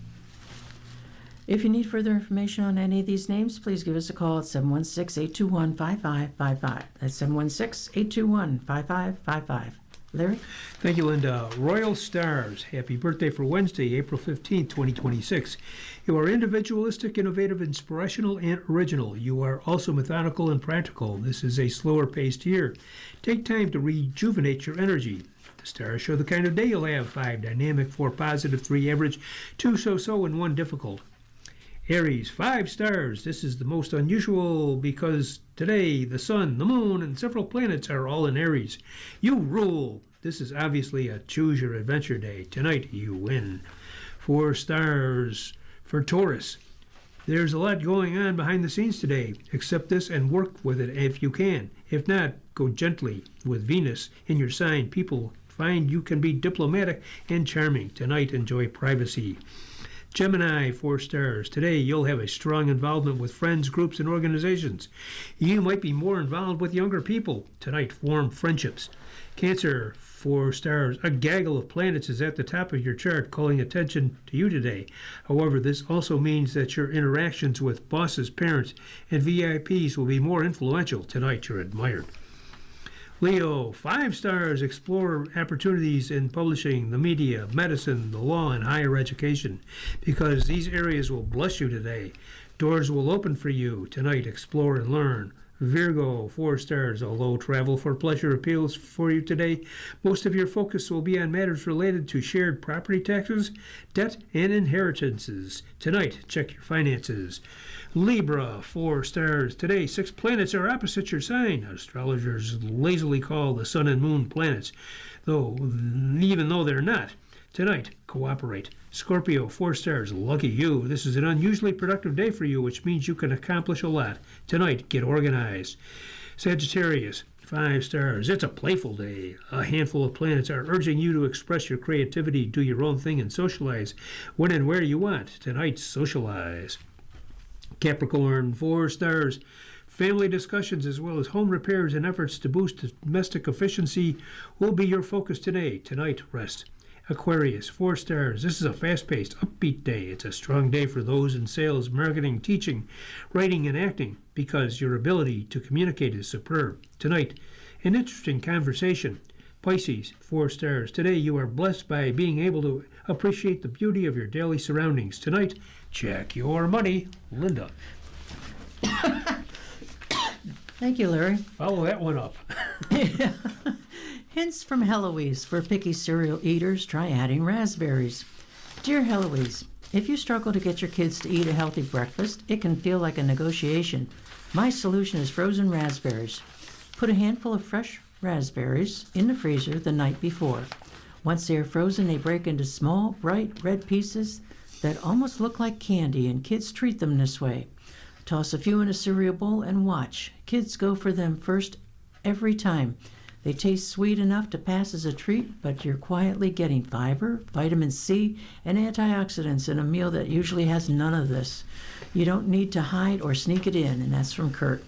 If you need further information on any of these names, please give us a call at 716-821-5555. That's 716-821-5555. Larry? Thank you, Linda. Royal Stars, happy birthday for Wednesday, April 15th, 2026. You are individualistic, innovative, inspirational, and original. You are also methodical and practical. This is a slower paced year. Take time to rejuvenate your energy. The stars show the kind of day you'll have. 5 dynamic, 4 positive, 3 average, 2 so-so, and 1 difficult. Aries, 5 stars. This is the most unusual because today the sun, the moon, and several planets are all in Aries. You rule. This is obviously a choose your adventure day. Tonight you win. 4 stars for Taurus. There's a lot going on behind the scenes today. Accept this and work with it if you can. If not, go gently. With Venus in your sign, people find you can be diplomatic and charming. Tonight enjoy privacy. Gemini, 4 stars. Today you'll have a strong involvement with friends, groups, and organizations. You might be more involved with younger people. Tonight, form friendships. Cancer, 4 stars. A gaggle of planets is at the top of your chart, calling attention to you today. However, this also means that your interactions with bosses, parents, and VIPs will be more influential. Tonight, you're admired. Leo, 5 stars. Explore opportunities in publishing, the media, medicine, the law, and higher education, because these areas will bless you today. Doors will open for you. Tonight, explore and learn. Virgo, 4 stars. Although travel for pleasure appeals for you today, most of your focus will be on matters related to shared property taxes, debt, and inheritances. Tonight, check your finances. Libra, 4 stars. Today, 6 planets are opposite your sign. Astrologers lazily call the sun and moon planets, even though they're not. Tonight, cooperate. Scorpio, 4 stars. Lucky you. This is an unusually productive day for you, which means you can accomplish a lot. Tonight, get organized. Sagittarius, 5 stars. It's a playful day. A handful of planets are urging you to express your creativity, do your own thing, and socialize when and where you want. Tonight, socialize. Capricorn, 4 stars. Family discussions as well as home repairs and efforts to boost domestic efficiency will be your focus today. Tonight, rest. Aquarius, 4 stars. This is a fast-paced, upbeat day. It's a strong day for those in sales, marketing, teaching, writing, and acting, because your ability to communicate is superb. Tonight, an interesting conversation. Pisces, 4 stars. Today you are blessed by being able to appreciate the beauty of your daily surroundings. Tonight, check your money. Linda. Thank you, Larry. Follow that one up. Hints from Heloise. For picky cereal eaters, try adding raspberries. Dear Heloise, if you struggle to get your kids to eat a healthy breakfast, it can feel like a negotiation. My solution is frozen raspberries. Put a handful of fresh raspberries in the freezer the night before. Once they are frozen, they break into small, bright red pieces that almost look like candy, and kids treat them this way. Toss a few in a cereal bowl and watch. Kids go for them first every time. They taste sweet enough to pass as a treat, but you're quietly getting fiber, vitamin C, and antioxidants in a meal that usually has none of this. You don't need to hide or sneak it in, and that's from Kurt.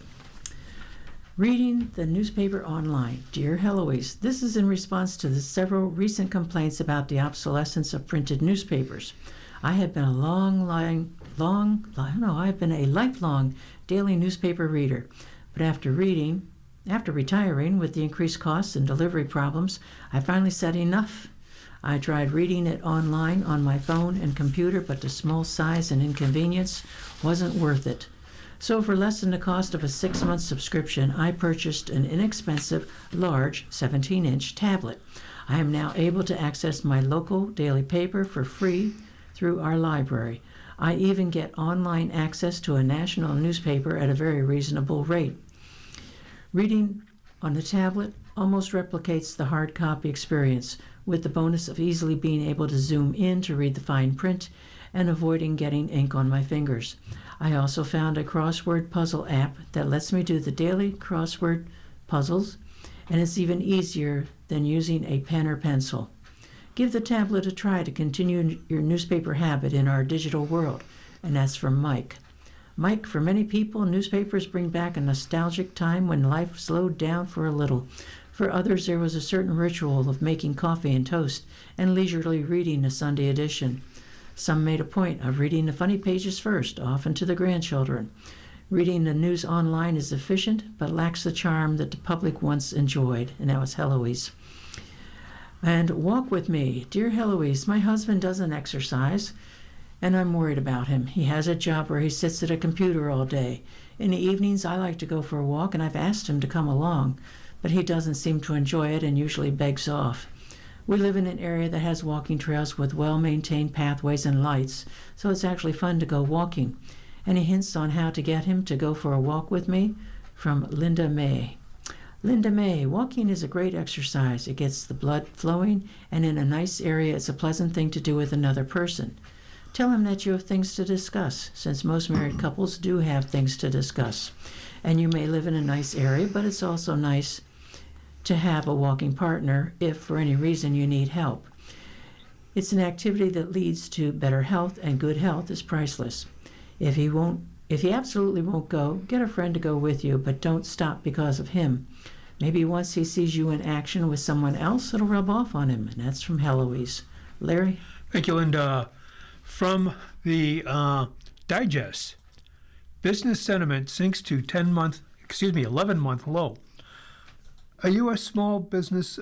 Reading the newspaper online. Dear Heloise, this is in response to the several recent complaints about the obsolescence of printed newspapers. I have been a lifelong daily newspaper reader, but after retiring with the increased costs and delivery problems, I finally said enough. I tried reading it online on my phone and computer, but the small size and inconvenience wasn't worth it. So for less than the cost of a 6-month subscription, I purchased an inexpensive, large 17-inch tablet. I am now able to access my local daily paper for free through our library. I even get online access to a national newspaper at a very reasonable rate. Reading on the tablet almost replicates the hard copy experience, with the bonus of easily being able to zoom in to read the fine print and avoiding getting ink on my fingers. I also found a crossword puzzle app that lets me do the daily crossword puzzles, and it's even easier than using a pen or pencil. Give the tablet a try to continue your newspaper habit in our digital world. And that's from Mike. Mike, for many people, newspapers bring back a nostalgic time when life slowed down for a little. For others, there was a certain ritual of making coffee and toast and leisurely reading a Sunday edition. Some made a point of reading the funny pages first, often to the grandchildren. Reading the news online is efficient, but lacks the charm that the public once enjoyed. And that was Heloise. And walk with me. Dear Heloise, my husband doesn't exercise, and I'm worried about him. He has a job where he sits at a computer all day. In the evenings, I like to go for a walk, and I've asked him to come along, but he doesn't seem to enjoy it and usually begs off. We live in an area that has walking trails with well-maintained pathways and lights, so it's actually fun to go walking. Any hints on how to get him to go for a walk with me? From Linda May. Linda May, walking is a great exercise. It gets the blood flowing, and in a nice area, it's a pleasant thing to do with another person. Tell him that you have things to discuss, since most married couples do have things to discuss. And you may live in a nice area, but it's also nice to have a walking partner if for any reason you need help. It's an activity that leads to better health, and good health is priceless. If he absolutely won't go, get a friend to go with you, but don't stop because of him. Maybe once he sees you in action with someone else, it'll rub off on him. And that's from Heloise. Larry? Thank you, Linda. From the Digest, business sentiment sinks to 11-month low. A U.S. small business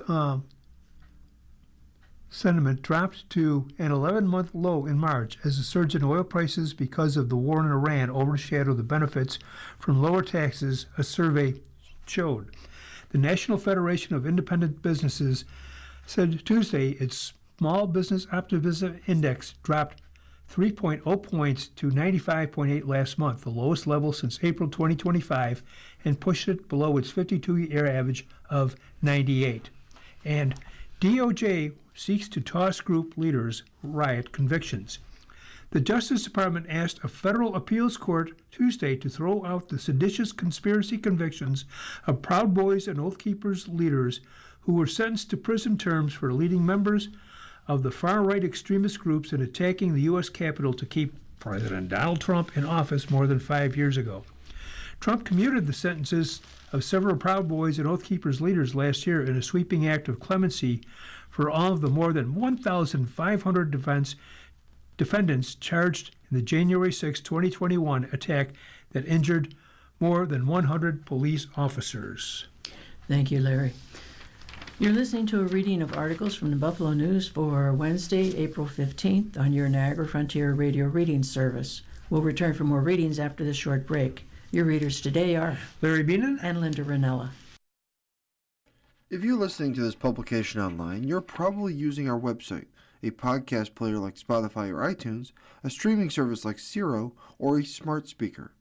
sentiment dropped to an 11-month low in March as the surge in oil prices because of the war in Iran overshadowed the benefits from lower taxes, a survey showed. The National Federation of Independent Businesses said Tuesday its Small Business Optimism Index dropped 3.0 points to 95.8 last month, the lowest level since April 2025, and pushed it below its 52-year average of 98. And DOJ seeks to toss group leaders' riot convictions. The Justice Department asked a federal appeals court Tuesday to throw out the seditious conspiracy convictions of Proud Boys and Oath Keepers leaders who were sentenced to prison terms for leading members of the far-right extremist groups in attacking the U.S. Capitol to keep President Donald Trump in office more than 5 years ago. Trump commuted the sentences of several Proud Boys and Oath Keepers leaders last year in a sweeping act of clemency for all of the more than 1,500 defendants charged in the January 6, 2021 attack that injured more than 100 police officers. Thank you, Larry. You're listening to a reading of articles from the Buffalo News for Wednesday, April 15th on your Niagara Frontier Radio Reading Service. We'll return for more readings after this short break. Your readers today are Larry Beanon and Linda Ranella. If you're listening to this publication online, you're probably using our website, a podcast player like Spotify or iTunes, a streaming service like Siro, or a smart speaker.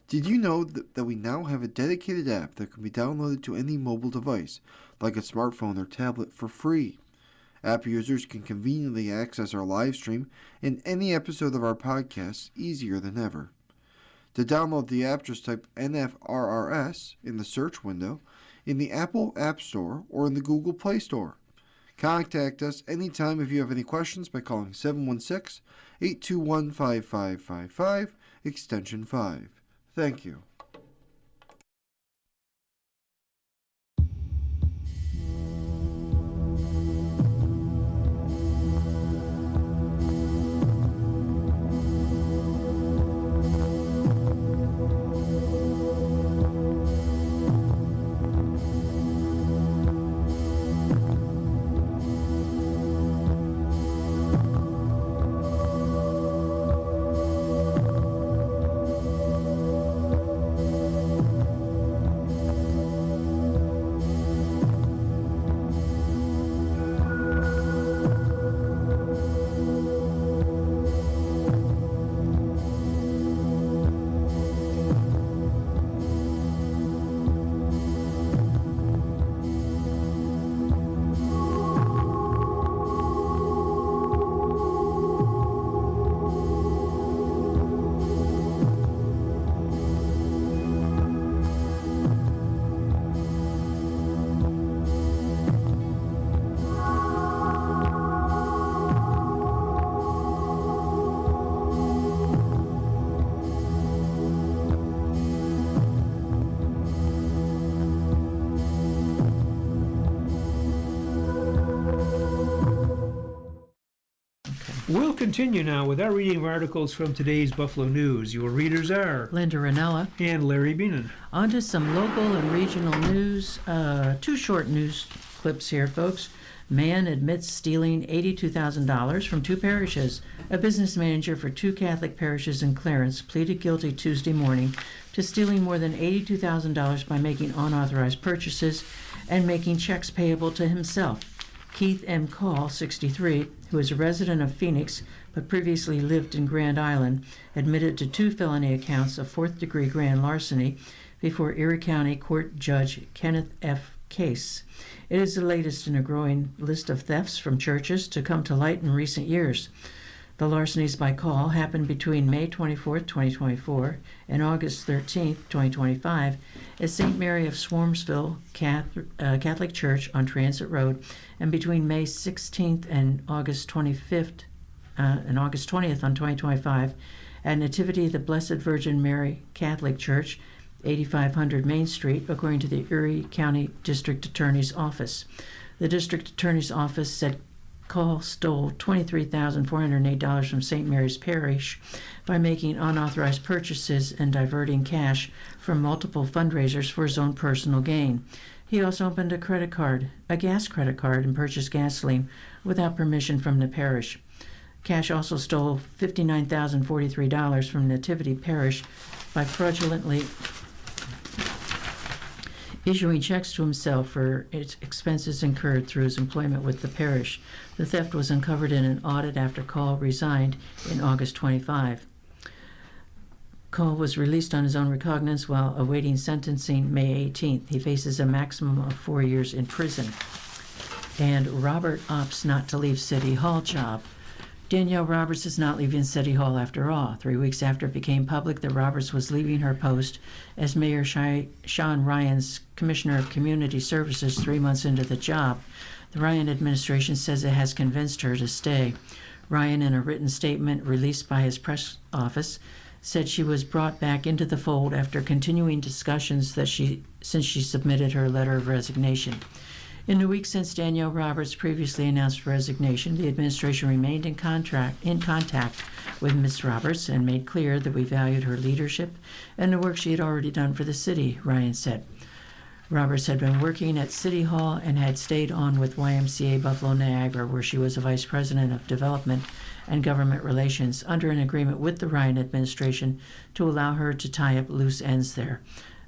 Did you know that we now have a dedicated app that can be downloaded to any mobile device, like a smartphone or tablet, for free? App users can conveniently access our live stream and any episode of our podcast easier than ever. To download the app, just type NFRRS in the search window in the Apple App Store or in the Google Play Store. Contact us anytime if you have any questions by calling 716-821-5555, extension 5. Thank you. continue now with our reading of articles from today's Buffalo News. Your readers are Linda Ranella. and Larry Beenan. On to some local and regional news. Two short news clips here, folks. Man admits stealing $82,000 from two parishes. A business manager for two Catholic parishes in Clarence pleaded guilty Tuesday morning to stealing more than $82,000 by making unauthorized purchases and making checks payable to himself. Keith M. Call, 63, who is a resident of Phoenix but previously lived in Grand Island, admitted to two felony accounts of fourth-degree grand larceny before Erie County Court Judge Kenneth F. Case. It is the latest in a growing list of thefts from churches to come to light in recent years. The larcenies by Call happened between May 24, 2024 and August 13, 2025 at St. Mary of Swarmsville Catholic Church on Transit Road, and between May 16th and August 20th on 2025 at Nativity of the Blessed Virgin Mary Catholic Church, 8500 Main Street, according to the Erie County District Attorney's Office. The District Attorney's Office said Call stole $23,408 from St. Mary's Parish by making unauthorized purchases and diverting cash from multiple fundraisers for his own personal gain. He also opened a gas credit card, and purchased gasoline without permission from the parish. Cash also stole $59,043 from Nativity Parish by fraudulently issuing checks to himself for its expenses incurred through his employment with the parish. The theft was uncovered in an audit after Call resigned in August 25. Call was released on his own recognizance while awaiting sentencing May 18th. He faces a maximum of 4 years in prison. And Robert opts not to leave City Hall job. Danielle Roberts is not leaving City Hall after all. 3 weeks after it became public that Roberts was leaving her post as Mayor Sean Ryan's Commissioner of Community Services 3 months into the job, the Ryan administration says it has convinced her to stay. Ryan, in a written statement released by his press office, said she was brought back into the fold after continuing discussions since she submitted her letter of resignation. In the week since Danielle Roberts previously announced resignation, the administration remained in contact with Ms. Roberts and made clear that we valued her leadership and the work she had already done for the city, Ryan said. Roberts had been working at City Hall and had stayed on with YMCA Buffalo Niagara, where she was a vice president of development and government relations, under an agreement with the Ryan administration to allow her to tie up loose ends there.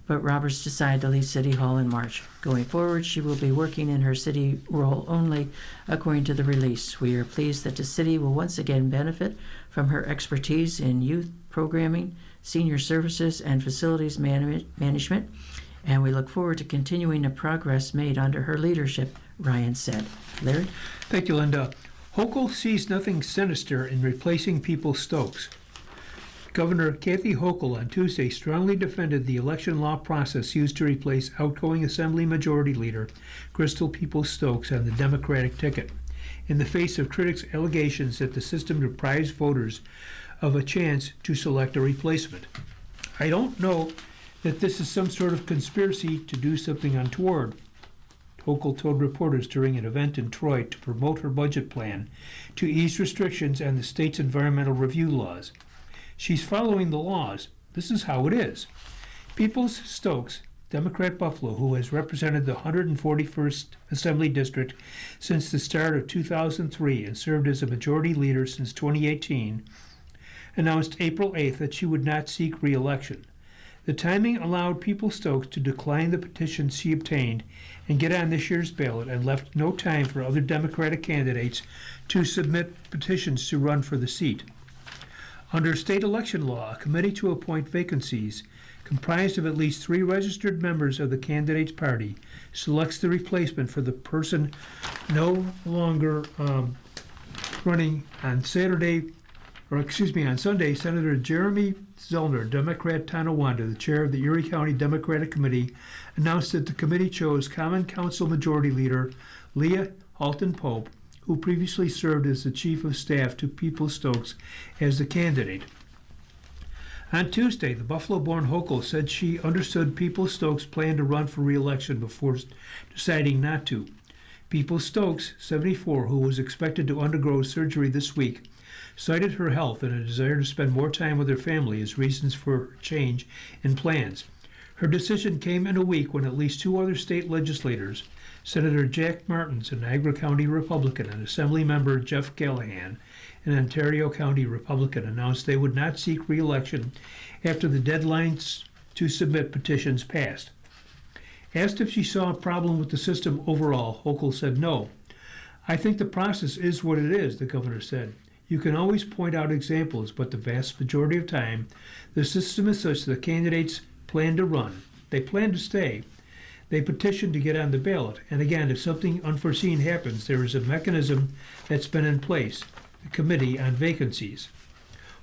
But Roberts decided to leave City Hall in March. Going forward, she will be working in her city role only, according to the release. We are pleased that the city will once again benefit from her expertise in youth programming, senior services, and facilities management, and we look forward to continuing the progress made under her leadership, Ryan said. Larry? Thank you, Linda. Hochul sees nothing sinister in replacing Peoples-Stokes. Governor Kathy Hochul on Tuesday strongly defended the election law process used to replace outgoing Assembly Majority Leader Crystal Peoples-Stokes on the Democratic ticket, in the face of critics' allegations that the system deprives voters of a chance to select a replacement. I don't know that this is some sort of conspiracy to do something untoward, Hochul told reporters during an event in Troy to promote her budget plan to ease restrictions on the state's environmental review laws. She's following the laws. This is how it is. Peoples-Stokes, Democrat Buffalo, who has represented the 141st Assembly District since the start of 2003 and served as a majority leader since 2018, announced April 8th that she would not seek re-election. The timing allowed Peoples-Stokes to decline the petitions she obtained and get on this year's ballot, and left no time for other Democratic candidates to submit petitions to run for the seat. Under state election law, a committee to appoint vacancies, comprised of at least 3 registered members of the candidate's party, selects the replacement for the person no longer running on Sunday. Senator Jeremy Zellner, Democrat Tonawanda, the chair of the Erie County Democratic Committee, announced that the committee chose Common Council Majority Leader Leah Halton Pope, who previously served as the chief of staff to Peoples-Stokes, as the candidate. On Tuesday, the Buffalo-born Hochul said she understood Peoples-Stokes planned to run for re-election before deciding not to. Peoples-Stokes, 74, who was expected to undergo surgery this week, cited her health and a desire to spend more time with her family as reasons for change in plans. Her decision came in a week when at least two other state legislators, Senator Jack Martins, a Niagara County Republican, and Assemblymember Jeff Callahan, an Ontario County Republican, announced they would not seek re-election after the deadlines to submit petitions passed. Asked if she saw a problem with the system overall, Hochul said no. "I think the process is what it is," the governor said. "You can always point out examples, but the vast majority of time, the system is such that candidates plan to run. They plan to stay. They petition to get on the ballot. And again, if something unforeseen happens, there is a mechanism that's been in place, the Committee on Vacancies."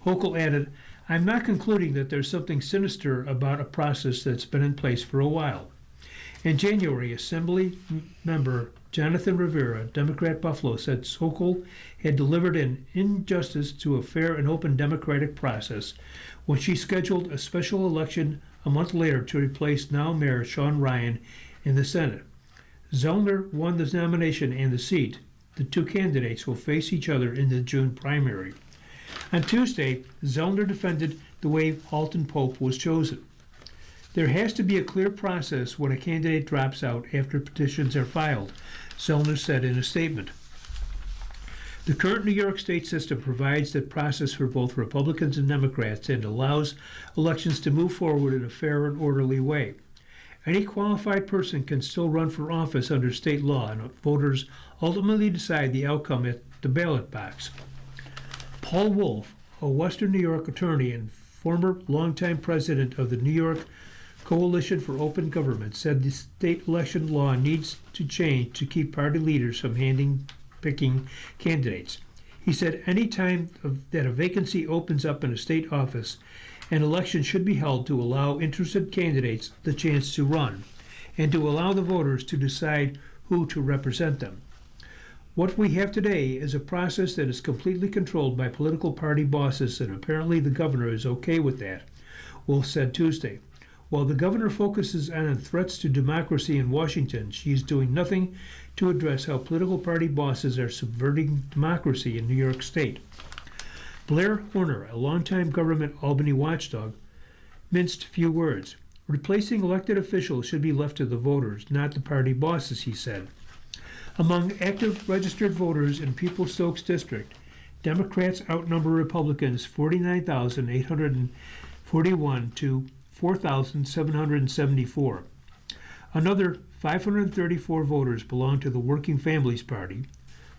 Hochul added, "I'm not concluding that there's something sinister about a process that's been in place for a while." In January, Assembly member Jonathan Rivera, Democrat Buffalo, said Hochul had delivered an injustice to a fair and open democratic process when she scheduled a special election a month later to replace now Mayor Sean Ryan in the Senate. Zellner won the nomination and the seat. The two candidates will face each other in the June primary. On Tuesday, Zellner defended the way Halton Pope was chosen. "There has to be a clear process when a candidate drops out after petitions are filed," Zellner said in a statement. "The current New York State system provides that process for both Republicans and Democrats and allows elections to move forward in a fair and orderly way. Any qualified person can still run for office under state law, and voters ultimately decide the outcome at the ballot box." Paul Wolf, a Western New York attorney and former longtime president of the New York Coalition for Open Government, said the state election law needs to change to keep party leaders from picking candidates. He said any time that a vacancy opens up in a state office, an election should be held to allow interested candidates the chance to run and to allow the voters to decide who to represent them. "What we have today is a process that is completely controlled by political party bosses, and apparently the governor is okay with that," Wolf said Tuesday. While the governor focuses on threats to democracy in Washington, she is doing nothing to address how political party bosses are subverting democracy in New York State. Blair Horner, a longtime government Albany watchdog, minced few words. "Replacing elected officials should be left to the voters, not the party bosses," he said. Among active registered voters in Pupil-Stokes District, Democrats outnumber Republicans 49,841 to 4,774. Another 534 voters belong to the Working Families Party,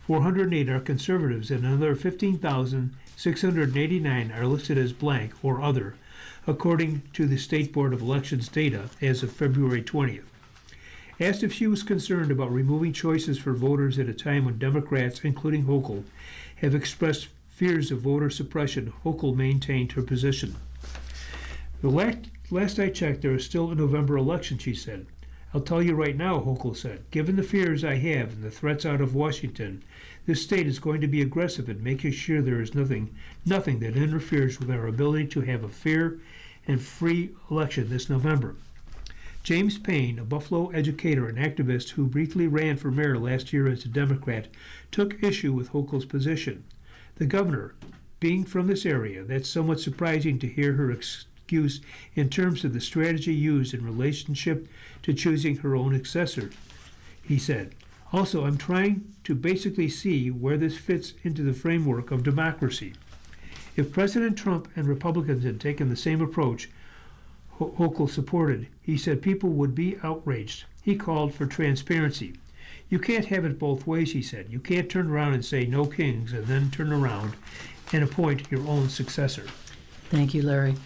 408 are conservatives, and another 15,689 are listed as blank or other, according to the State Board of Elections data as of February 20th. Asked if she was concerned about removing choices for voters at a time when Democrats, including Hochul, have expressed fears of voter suppression, Hochul maintained her position. "The last I checked, there is still a November election," she said. "I'll tell you right now," Hochul said, "given the fears I have and the threats out of Washington, this state is going to be aggressive in making sure there is nothing that interferes with our ability to have a fair and free election this November." James Payne, a Buffalo educator and activist who briefly ran for mayor last year as a Democrat, took issue with Hochul's position. The governor, being from this area, that's somewhat surprising to hear her excuse in terms of the strategy used in relationship to choosing her own successor, he said. "Also, I'm trying to basically see where this fits into the framework of democracy. If President Trump and Republicans had taken the same approach Hochul supported, he said people would be outraged. He called for transparency. You can't have it both ways," he said. "You can't turn around and say no kings and then turn around and appoint your own successor." Thank you, Larry.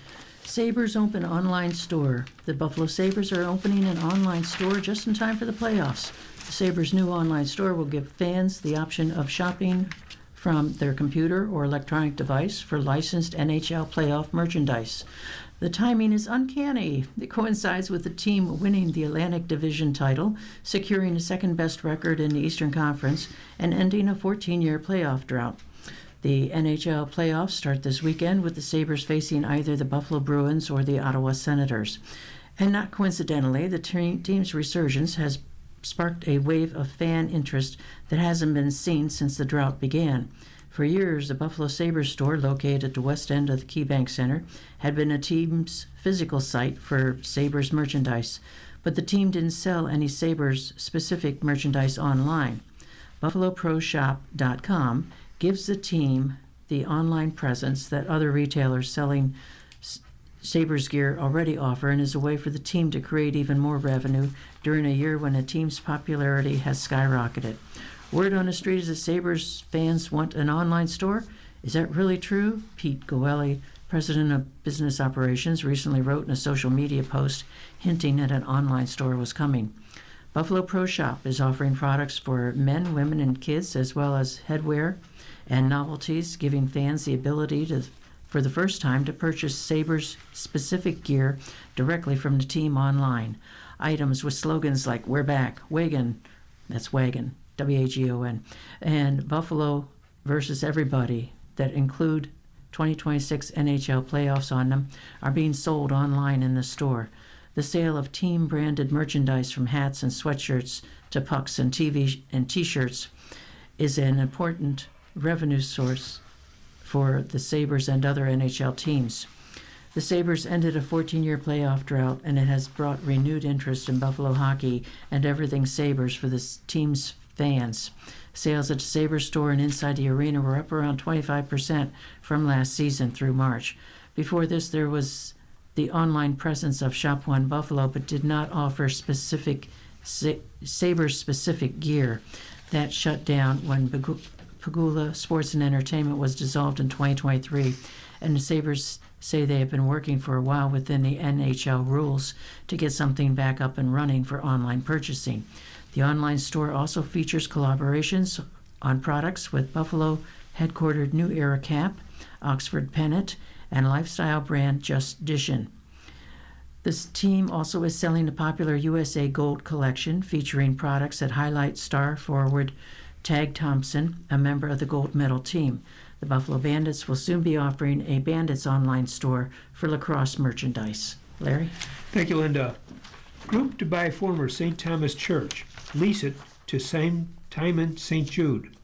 Sabres open online store. The Buffalo Sabres are opening an online store just in time for the playoffs. The Sabres' new online store will give fans the option of shopping from their computer or electronic device for licensed NHL playoff merchandise. The timing is uncanny. It coincides with the team winning the Atlantic Division title, securing a second-best record in the Eastern Conference, and ending a 14-year playoff drought. The NHL playoffs start this weekend with the Sabres facing either the Buffalo Bruins or the Ottawa Senators. And not coincidentally, the team's resurgence has sparked a wave of fan interest that hasn't been seen since the drought began. For years, the Buffalo Sabres store, located at the west end of the KeyBank Center, had been a team's physical site for Sabres merchandise, but the team didn't sell any Sabres-specific merchandise online. BuffaloProShop.com gives the team the online presence that other retailers selling Sabres gear already offer, and is a way for the team to create even more revenue during a year when a team's popularity has skyrocketed. Word on the street is that Sabres fans want an online store. Is that really true? Pete Goelli, president of business operations, recently wrote in a social media post hinting that an online store was coming. Buffalo Pro Shop is offering products for men, women, and kids, as well as headwear and novelties, giving fans the ability to, for the first time, to purchase Sabres-specific gear directly from the team online. Items with slogans like "We're Back," "Wagon," that's Wagon, W-A-G-O-N, and "Buffalo versus Everybody," that include 2026 NHL playoffs on them, are being sold online in the store. The sale of team-branded merchandise, from hats and sweatshirts to pucks and TV and T-shirts, is an important revenue source for the Sabres and other NHL teams. The Sabres ended a 14-year playoff drought, and it has brought renewed interest in Buffalo hockey and everything Sabres for the team's fans. Sales at the Sabres store and inside the arena were up around 25% from last season through March. Before this, there was the online presence of Shop One Buffalo, but did not offer specific Sabres-specific gear. That shut down when Pagula Sports and Entertainment was dissolved in 2023, and the Sabres say they have been working for a while within the NHL rules to get something back up and running for online purchasing. The online store also features collaborations on products with Buffalo headquartered New Era Cap, Oxford Pennant, and lifestyle brand Just Dishin'. This team also is selling the popular USA Gold collection, featuring products that highlight star forward Tag Thompson, a member of the gold medal team. The Buffalo Bandits will soon be offering a Bandits online store for lacrosse merchandise. Larry? Thank you, Linda. Group to buy former St. Thomas Church. Lease it to Timon St. Jude.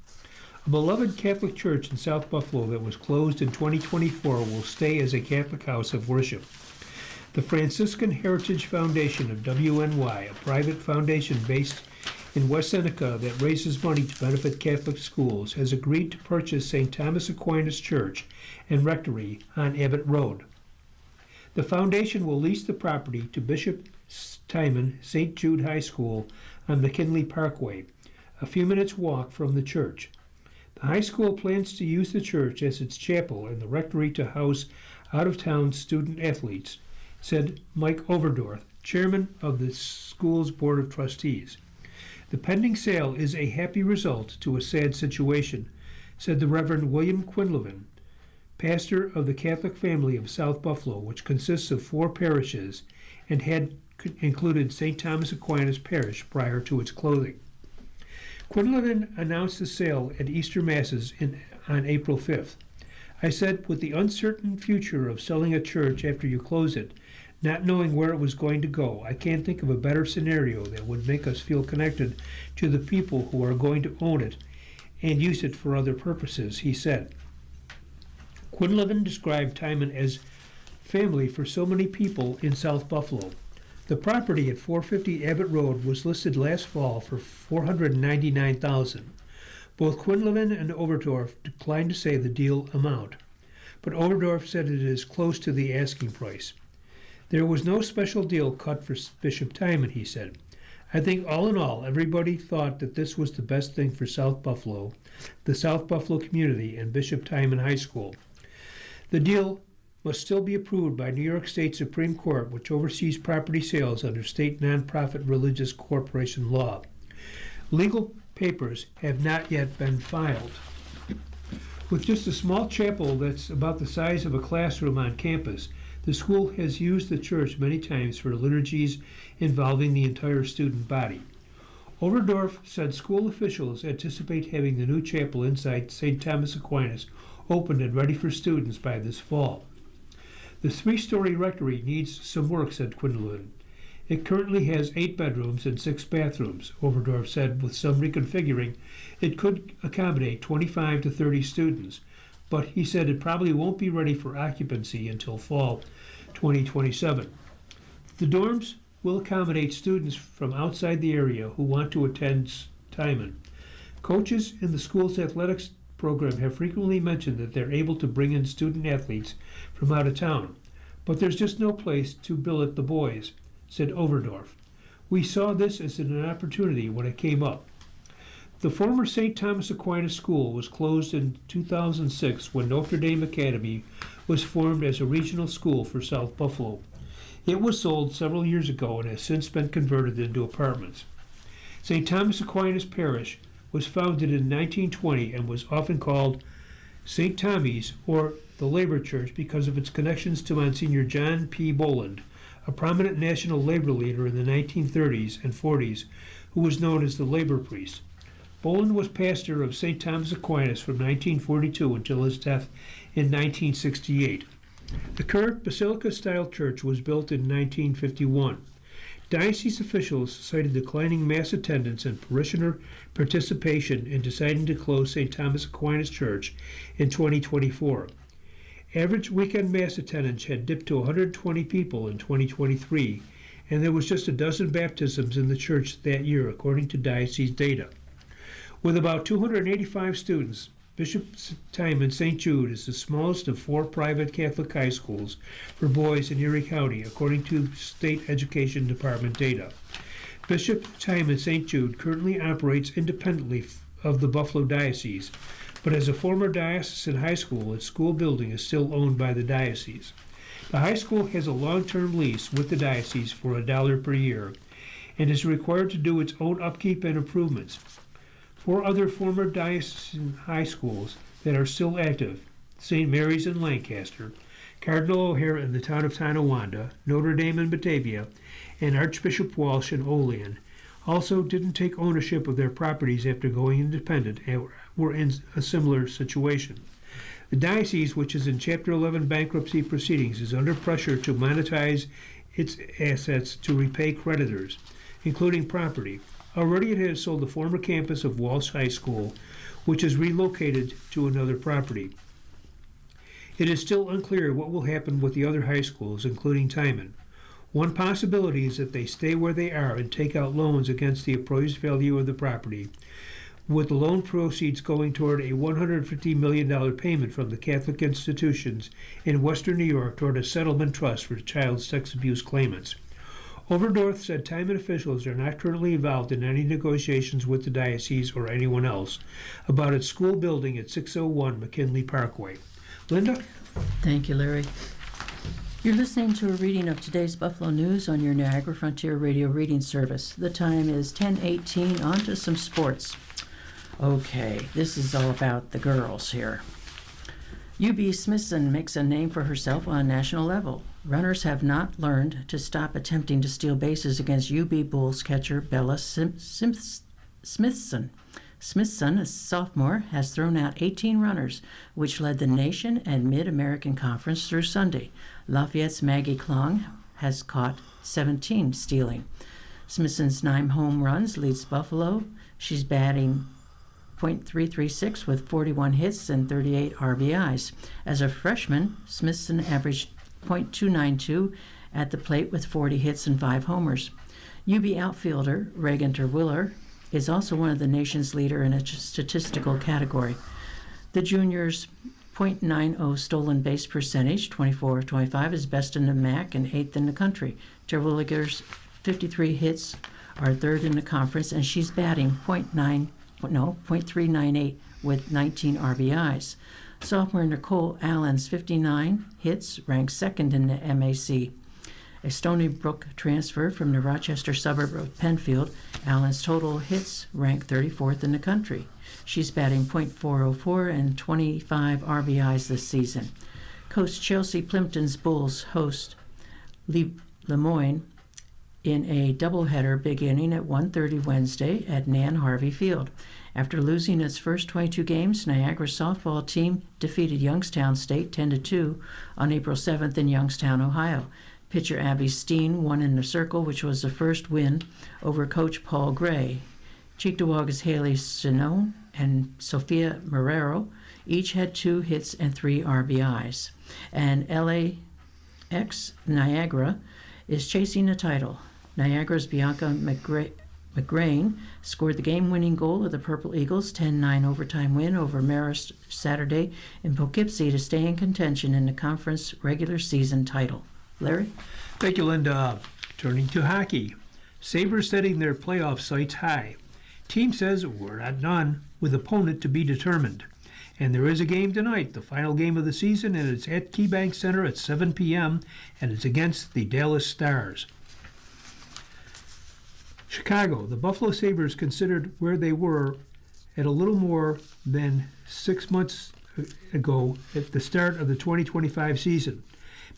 A beloved Catholic church in South Buffalo that was closed in 2024 will stay as a Catholic house of worship. The Franciscan Heritage Foundation of WNY, a private foundation based in West Seneca that raises money to benefit Catholic schools, has agreed to purchase St. Thomas Aquinas Church and Rectory on Abbott Road. The foundation will lease the property to Bishop Timon St. Jude High School on McKinley Parkway, a few minutes' walk from the church. The high school plans to use the church as its chapel and the rectory to house out-of-town student athletes, said Mike Overdorf, chairman of the school's board of trustees. The pending sale is a happy result to a sad situation, said the Reverend William Quinlivan, pastor of the Catholic family of South Buffalo, which consists of 4 parishes and had included St. Thomas Aquinas Parish prior to its closing. Quinlivan announced the sale at Easter Masses on April 5th. I said, with the uncertain future of selling a church after you close it, not knowing where it was going to go, I can't think of a better scenario that would make us feel connected to the people who are going to own it and use it for other purposes, he said. Quinlivan described Timon as family for so many people in South Buffalo. The property at 450 Abbott Road was listed last fall for $499,000. Both Quinlivan and Overdorf declined to say the deal amount, but Overdorf said it is close to the asking price. There was no special deal cut for Bishop Timon, he said. I think all in all, everybody thought that this was the best thing for South Buffalo, the South Buffalo community, and Bishop Timon High School. The deal must still be approved by New York State Supreme Court, which oversees property sales under state nonprofit religious corporation law. Legal papers have not yet been filed. With just a small chapel that's about the size of a classroom on campus, the school has used the church many times for liturgies involving the entire student body. Overdorf said school officials anticipate having the new chapel inside St. Thomas Aquinas opened and ready for students by this fall. The 3-story rectory needs some work, said Quinlivan. It currently has 8 bedrooms and 6 bathrooms. Overdorf said with some reconfiguring, it could accommodate 25 to 30 students, but he said it probably won't be ready for occupancy until fall 2027. The dorms will accommodate students from outside the area who want to attend Timon. Coaches in the school's athletics program have frequently mentioned that they're able to bring in student athletes from out of town, but there's just no place to billet the boys, said Overdorf. We saw this as an opportunity when it came up. The former St. Thomas Aquinas School was closed in 2006 when Notre Dame Academy was formed as a regional school for South Buffalo. It was sold several years ago and has since been converted into apartments. St. Thomas Aquinas Parish was founded in 1920 and was often called St. Tommy's or the Labor Church because of its connections to Monsignor John P. Boland, a prominent national labor leader in the 1930s and 40s who was known as the Labor Priest. Boland was pastor of St. Thomas Aquinas from 1942 until his death in 1968. The current Basilica-style church was built in 1951. Diocese officials cited declining mass attendance and parishioner participation in deciding to close St. Thomas Aquinas Church in 2024. Average weekend mass attendance had dipped to 120 people in 2023, and there was just a dozen baptisms in the church that year, according to diocese data. With about 285 students, Bishop Timon St. Jude is the smallest of 4 private Catholic high schools for boys in Erie County, according to State Education Department data. Bishop Timon St. Jude currently operates independently of the Buffalo Diocese, but as a former diocesan high school, its school building is still owned by the diocese. The high school has a long-term lease with the diocese for $1 per year and is required to do its own upkeep and improvements. 4 other former diocesan high schools that are still active, St. Mary's in Lancaster, Cardinal O'Hare in the town of Tonawanda, Notre Dame in Batavia, and Archbishop Walsh in Olean, also didn't take ownership of their properties after going independent and were in a similar situation. The diocese, which is in Chapter 11 bankruptcy proceedings, is under pressure to monetize its assets to repay creditors, including property. Already it has sold the former campus of Walsh High School, which is relocated to another property. It is still unclear what will happen with the other high schools, including Timon. One possibility is that they stay where they are and take out loans against the appraised value of the property, with the loan proceeds going toward a $150 million payment from the Catholic institutions in Western New York toward a settlement trust for child sex abuse claimants. Overdorf said Timon officials are not currently involved in any negotiations with the diocese or anyone else about its school building at 601 McKinley Parkway. Linda? Thank you, Larry. You're listening to a reading of today's Buffalo News on your Niagara Frontier Radio reading service. The time is 10:18. On to some sports. Okay, this is all about the girls here. UB Smithson makes a name for herself on a national level. Runners have not learned to stop attempting to steal bases against UB Bulls catcher Bella Smithson. Smithson, a sophomore, has thrown out 18 runners, which led the Nation and Mid-American Conference through Sunday. Lafayette's Maggie Klong has caught 17 stealing. Smithson's 9 home runs leads Buffalo. She's batting .336 with 41 hits and 38 RBIs. As a freshman, Smithson averaged .292 at the plate with 40 hits and 5 homers. UB outfielder Regan Terwiller is also one of the nation's leader in a statistical category. The juniors' .90 stolen base percentage, 24 of 25, is best in the MAC and 8th in the country. Terwilliger's 53 hits are 3rd in the conference, and she's batting .398 with 19 RBIs. Sophomore Nicole Allen's 59 hits ranks 2nd in the MAC. A Stony Brook transfer from the Rochester suburb of Penfield, Allen's total hits rank 34th in the country. She's batting .404 and 25 RBIs this season. Coach Chelsea Plimpton's Bulls host Lemoyne in a doubleheader beginning at 1:30 Wednesday at Nan Harvey Field. After losing its first 22 games, Niagara's softball team defeated Youngstown State 10-2 on April 7th in Youngstown, Ohio. Pitcher Abby Steen won in the circle, which was the first win over coach Paul Gray. Cheektowaga's Haley Sinone and Sophia Marrero each had 2 hits and 3 RBIs. And LAX Niagara is chasing the title. Niagara's Bianca McGrain scored the game-winning goal of the Purple Eagles' 10-9 overtime win over Marist Saturday in Poughkeepsie to stay in contention in the conference regular season title. Larry? Thank you, Linda. Turning to hockey. Sabres setting their playoff sights high. Team says we're not done, with opponent to be determined. And there is a game tonight, the final game of the season, and it's at KeyBank Center at 7 p.m., and it's against the Dallas Stars. Chicago, the Buffalo Sabres considered where they were at a little more than 6 months ago at the start of the 2025 season.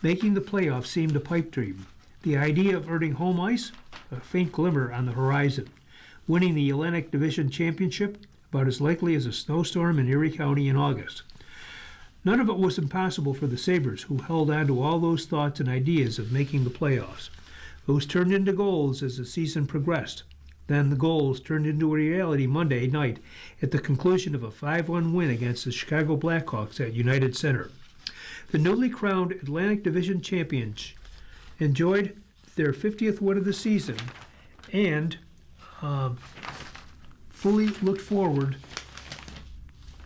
Making the playoffs seemed a pipe dream. The idea of earning home ice, a faint glimmer on the horizon. Winning the Atlantic Division Championship, about as likely as a snowstorm in Erie County in August. None of it was impossible for the Sabres, who held on to all those thoughts and ideas of making the playoffs. Those turned into goals as the season progressed. Then the goals turned into a reality Monday night at the conclusion of a 5-1 win against the Chicago Blackhawks at United Center. The newly crowned Atlantic Division champions enjoyed their 50th win of the season and fully looked forward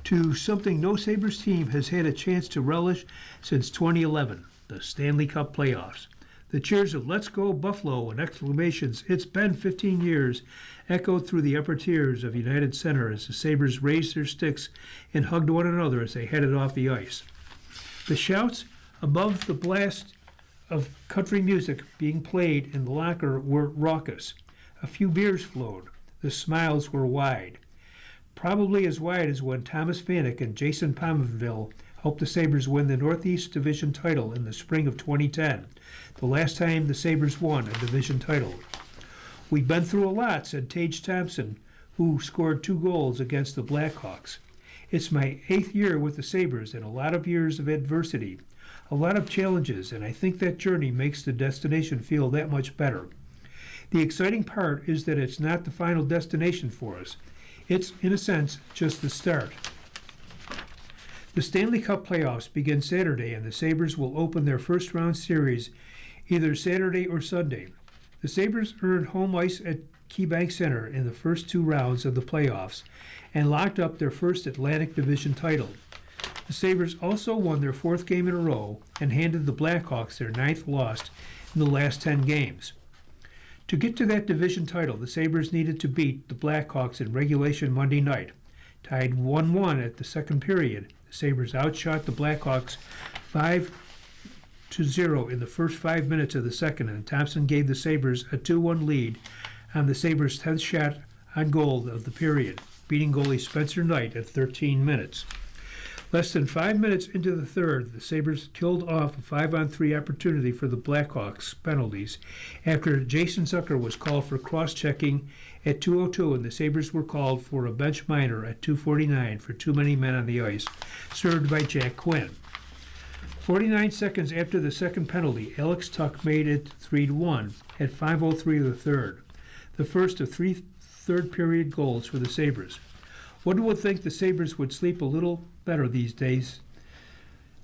to something no Sabres team has had a chance to relish since 2011, the Stanley Cup playoffs. The cheers of "Let's go Buffalo" and exclamations "It's been 15 years" echoed through the upper tiers of United Center as the Sabres raised their sticks and hugged one another as they headed off the ice. The shouts above the blast of country music being played in the locker were raucous. A few beers flowed. The smiles were wide. Probably as wide as when Thomas Vanek and Jason Pominville helped the Sabres win the Northeast Division title in the spring of 2010, the last time the Sabres won a division title. "We've been through a lot," said Tage Thompson, who scored 2 goals against the Blackhawks. "It's my 8th year with the Sabres and a lot of years of adversity, a lot of challenges, and I think that journey makes the destination feel that much better. The exciting part is that it's not the final destination for us. It's, in a sense, just the start." The Stanley Cup playoffs begin Saturday, and the Sabres will open their first-round series either Saturday or Sunday. The Sabres earned home ice at KeyBank Center in the first 2 rounds of the playoffs and locked up their first Atlantic Division title. The Sabres also won their 4th game in a row and handed the Blackhawks their 9th loss in the last 10 games. To get to that division title, the Sabres needed to beat the Blackhawks in regulation Monday night. Tied 1-1 at the second period, the Sabres outshot the Blackhawks 5-0 in the first 5 minutes of the second, and Thompson gave the Sabres a 2-1 lead on the Sabres' 10th shot on goal of the period, beating goalie Spencer Knight at 13 minutes. Less than 5 minutes into the third, the Sabres killed off a 5-on-3 opportunity for the Blackhawks penalties after Jason Zucker was called for cross-checking at 2:02 and the Sabres were called for a bench minor at 2:49 for too many men on the ice, served by Jack Quinn. 49 seconds after the second penalty, Alex Tuck made it 3-1 at 5:03 of the third, the first of 3 third-period goals for the Sabres. One would think the Sabres would sleep a little better these days,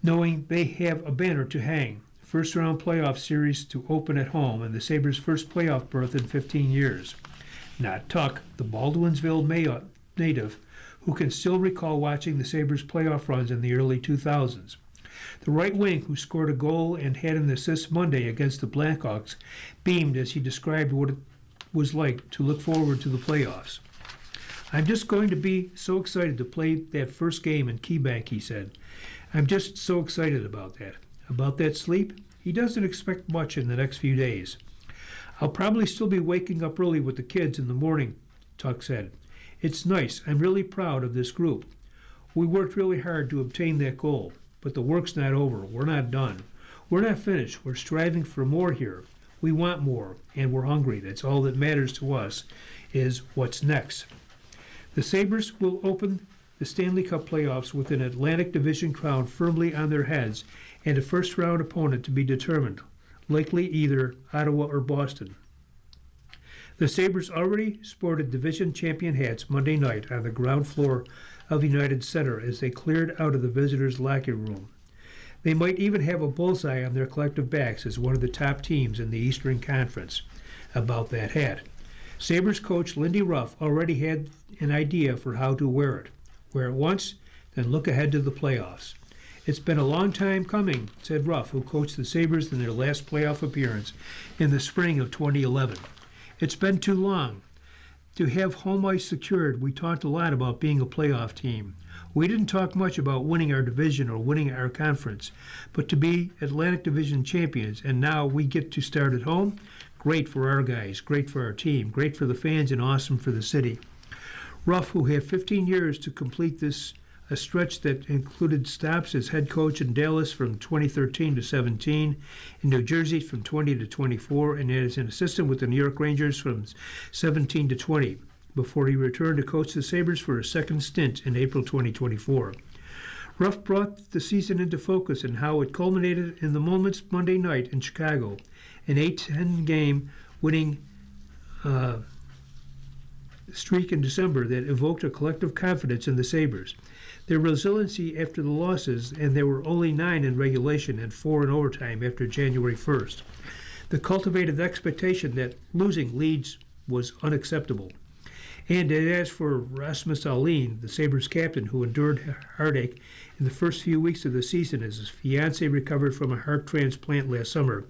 knowing they have a banner to hang. First-round playoff series to open at home and the Sabres' first playoff berth in 15 years. Not Tuck, the Baldwinsville native, who can still recall watching the Sabres' playoff runs in the early 2000s. The right wing, who scored a goal and had an assist Monday against the Blackhawks, beamed as he described what it was like to look forward to the playoffs. "I'm just going to be so excited to play that first game in KeyBank," he said. "I'm just so excited about that." About that sleep, he doesn't expect much in the next few days. "I'll probably still be waking up early with the kids in the morning," Tuck said. "It's nice. I'm really proud of this group. We worked really hard to obtain that goal, but the work's not over. We're not done. We're not finished. We're striving for more here. We want more, and we're hungry. That's all that matters to us is what's next." The Sabres will open the Stanley Cup playoffs with an Atlantic Division crown firmly on their heads and a first-round opponent to be determined. likely either Ottawa or Boston. The Sabres already sported division champion hats Monday night on the ground floor of United Center as they cleared out of the visitors' locker room. They might even have a bullseye on their collective backs as one of the top teams in the Eastern Conference about that hat. Sabres coach Lindy Ruff already had an idea for how to wear it. Wear it once, then look ahead to the playoffs. It's been a long time coming, said Ruff, who coached the Sabres in their last playoff appearance in the spring of 2011. It's been too long. To have home ice secured, we talked a lot about being a playoff team. We didn't talk much about winning our division or winning our conference, but to be Atlantic Division champions, and now we get to start at home, great for our guys, great for our team, great for the fans, and awesome for the city. Ruff, who had 15 years to complete this, a stretch that included stops as head coach in Dallas from 2013 to 17, in New Jersey from 20 to 24, and as an assistant with the New York Rangers from 17 to 20, before he returned to coach the Sabres for a second stint in April 2024. Ruff brought the season into focus and how it culminated in the moments Monday night in Chicago, an 8-10 game winning streak in December that evoked a collective confidence in the Sabres. Their resiliency after the losses, and there were only 9 in regulation and 4 in overtime after January 1st. The cultivated expectation that losing leads was unacceptable. And as for Rasmus Dahlin, the Sabres captain, who endured heartache in the first few weeks of the season as his fiancée recovered from a heart transplant last summer,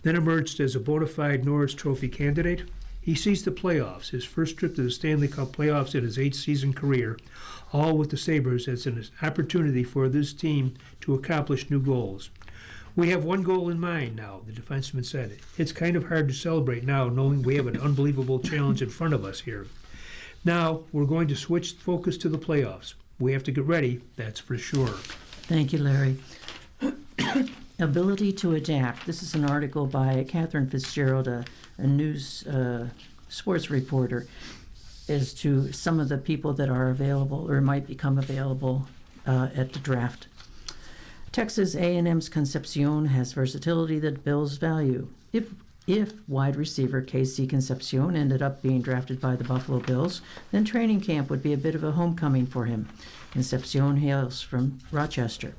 then emerged as a bona fide Norris Trophy candidate, he sees the playoffs, his first trip to the Stanley Cup playoffs in his 8-season career, all with the Sabres, as an opportunity for this team to accomplish new goals. We have one goal in mind now, the defenseman said. It's kind of hard to celebrate now, knowing we have an unbelievable challenge in front of us here. Now, we're going to switch focus to the playoffs. We have to get ready, that's for sure. Thank you, Larry. Ability to adapt. This is an article by Catherine Fitzgerald, a news sports reporter, as to some of the people that are available or might become available at the draft. Texas A&M's Concepcion has versatility that Bills value. If wide receiver Casey Concepcion ended up being drafted by the Buffalo Bills, then training camp would be a bit of a homecoming for him. Concepcion hails from Rochester.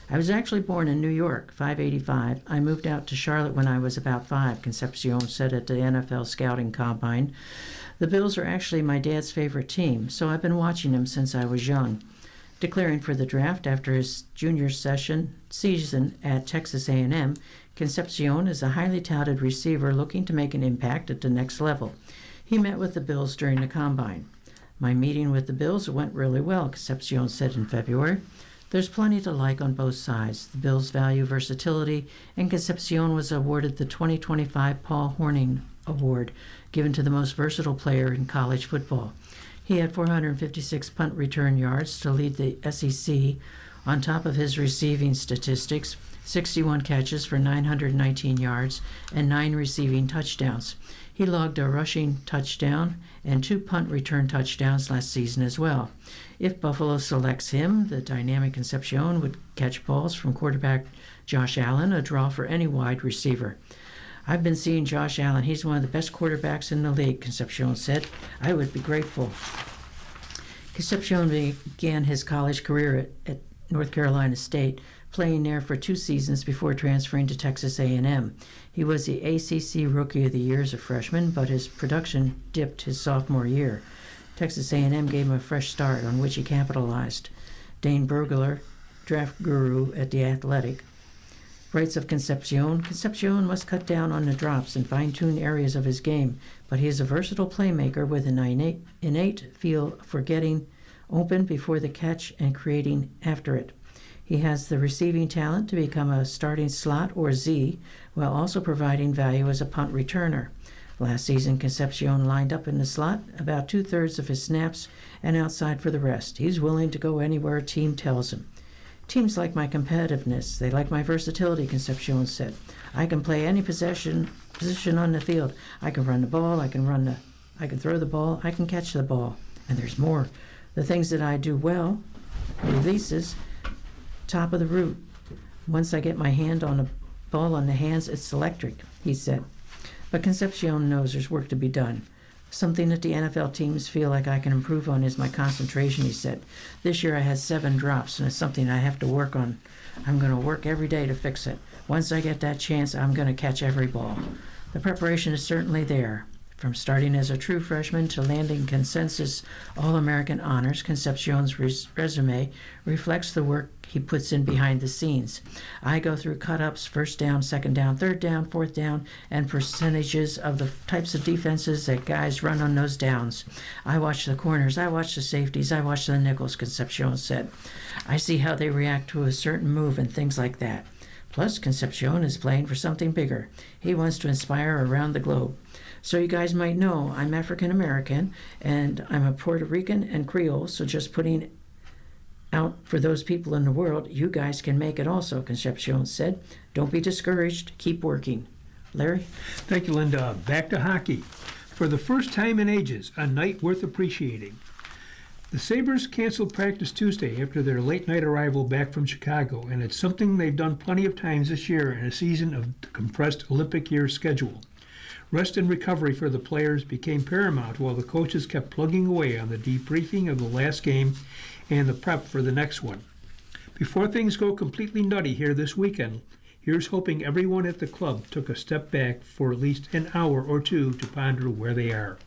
I was actually born in New York, 585. I moved out to Charlotte when I was about 5, Concepcion said at the NFL Scouting Combine. The Bills are actually my dad's favorite team, so I've been watching them since I was young. Declaring for the draft after his junior season at Texas A&M, Concepcion is a highly touted receiver looking to make an impact at the next level. He met with the Bills during the Combine. My meeting with the Bills went really well, Concepcion said in February. There's plenty to like on both sides. The Bills value versatility, and Concepcion was awarded the 2025 Paul Hornung Award, given to the most versatile player in college football. He had 456 punt return yards to lead the SEC. On top of his receiving statistics, 61 catches for 919 yards and 9 receiving touchdowns. He logged a rushing touchdown and 2 punt return touchdowns last season as well. If Buffalo selects him, the dynamic Concepcion would catch balls from quarterback Josh Allen, a draw for any wide receiver. I've been seeing Josh Allen. He's one of the best quarterbacks in the league, Concepcion said. I would be grateful. Concepcion began his college career at North Carolina State, playing there for 2 seasons before transferring to Texas A&M. He was the ACC Rookie of the Year as a freshman, but his production dipped his sophomore year. Texas A&M gave him a fresh start on which he capitalized. Dane Bergler, draft guru at The Athletic, writes of Concepcion must cut down on the drops and fine-tune areas of his game, but he is a versatile playmaker with an innate feel for getting open before the catch and creating after it. He has the receiving talent to become a starting slot or Z, while also providing value as a punt returner. Last season, Concepcion lined up in the slot about 2/3 of his snaps and outside for the rest. He's willing to go anywhere a team tells him. Teams like my competitiveness. They like my versatility, Concepcion said. I can play any position on the field. I can run the ball, I can throw the ball, I can catch the ball. And there's more. The things that I do well, releases, top of the route. Once I get my hand on ball on the hands, it's electric, he said. But Concepcion knows there's work to be done. Something that the NFL teams feel like I can improve on is my concentration, he said. This year I had 7 drops, and it's something I have to work on. I'm going to work every day to fix it. Once I get that chance, I'm going to catch every ball. The preparation is certainly there. From starting as a true freshman to landing consensus All-American honors, Concepcion's resume reflects the work he puts in behind the scenes. I go through cut-ups, first down, second down, third down, fourth down, and percentages of the types of defenses that guys run on those downs. I watch the corners, I watch the safeties, I watch the nickels, Concepcion said. I see how they react to a certain move and things like that. Plus, Concepcion is playing for something bigger. He wants to inspire around the globe. So you guys might know I'm African American and I'm a Puerto Rican and Creole, so just putting out for those people in the world, you guys can make it also, Concepcion said. Don't be discouraged. Keep working. Larry? Thank you, Linda. Back to hockey. For the first time in ages, a night worth appreciating. The Sabres canceled practice Tuesday after their late-night arrival back from Chicago, and it's something they've done plenty of times this year in a season of the compressed Olympic year schedule. Rest and recovery for the players became paramount while the coaches kept plugging away on the debriefing of the last game and the prep for the next one. Before things go completely nutty here this weekend, here's hoping everyone at the club took a step back for at least an hour or two to ponder where they are.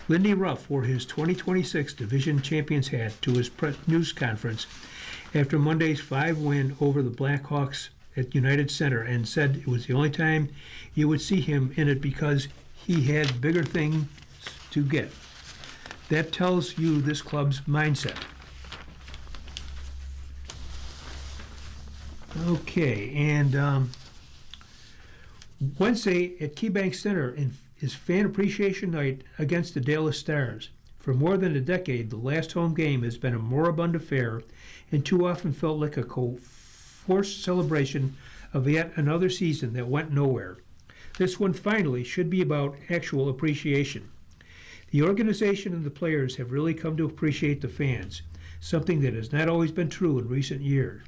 Lindy Ruff wore his 2026 Division Champions hat to his news conference after Monday's 5-win over the Blackhawks at United Center and said it was the only time you would see him in it because he had bigger things to get. That tells you this club's mindset. Okay, and Wednesday at KeyBank Center is Fan Appreciation Night against the Dallas Stars. For more than a decade, the last home game has been a moribund affair and too often felt like a forced celebration of yet another season that went nowhere. This one finally should be about actual appreciation. The organization and the players have really come to appreciate the fans, something that has not always been true in recent years.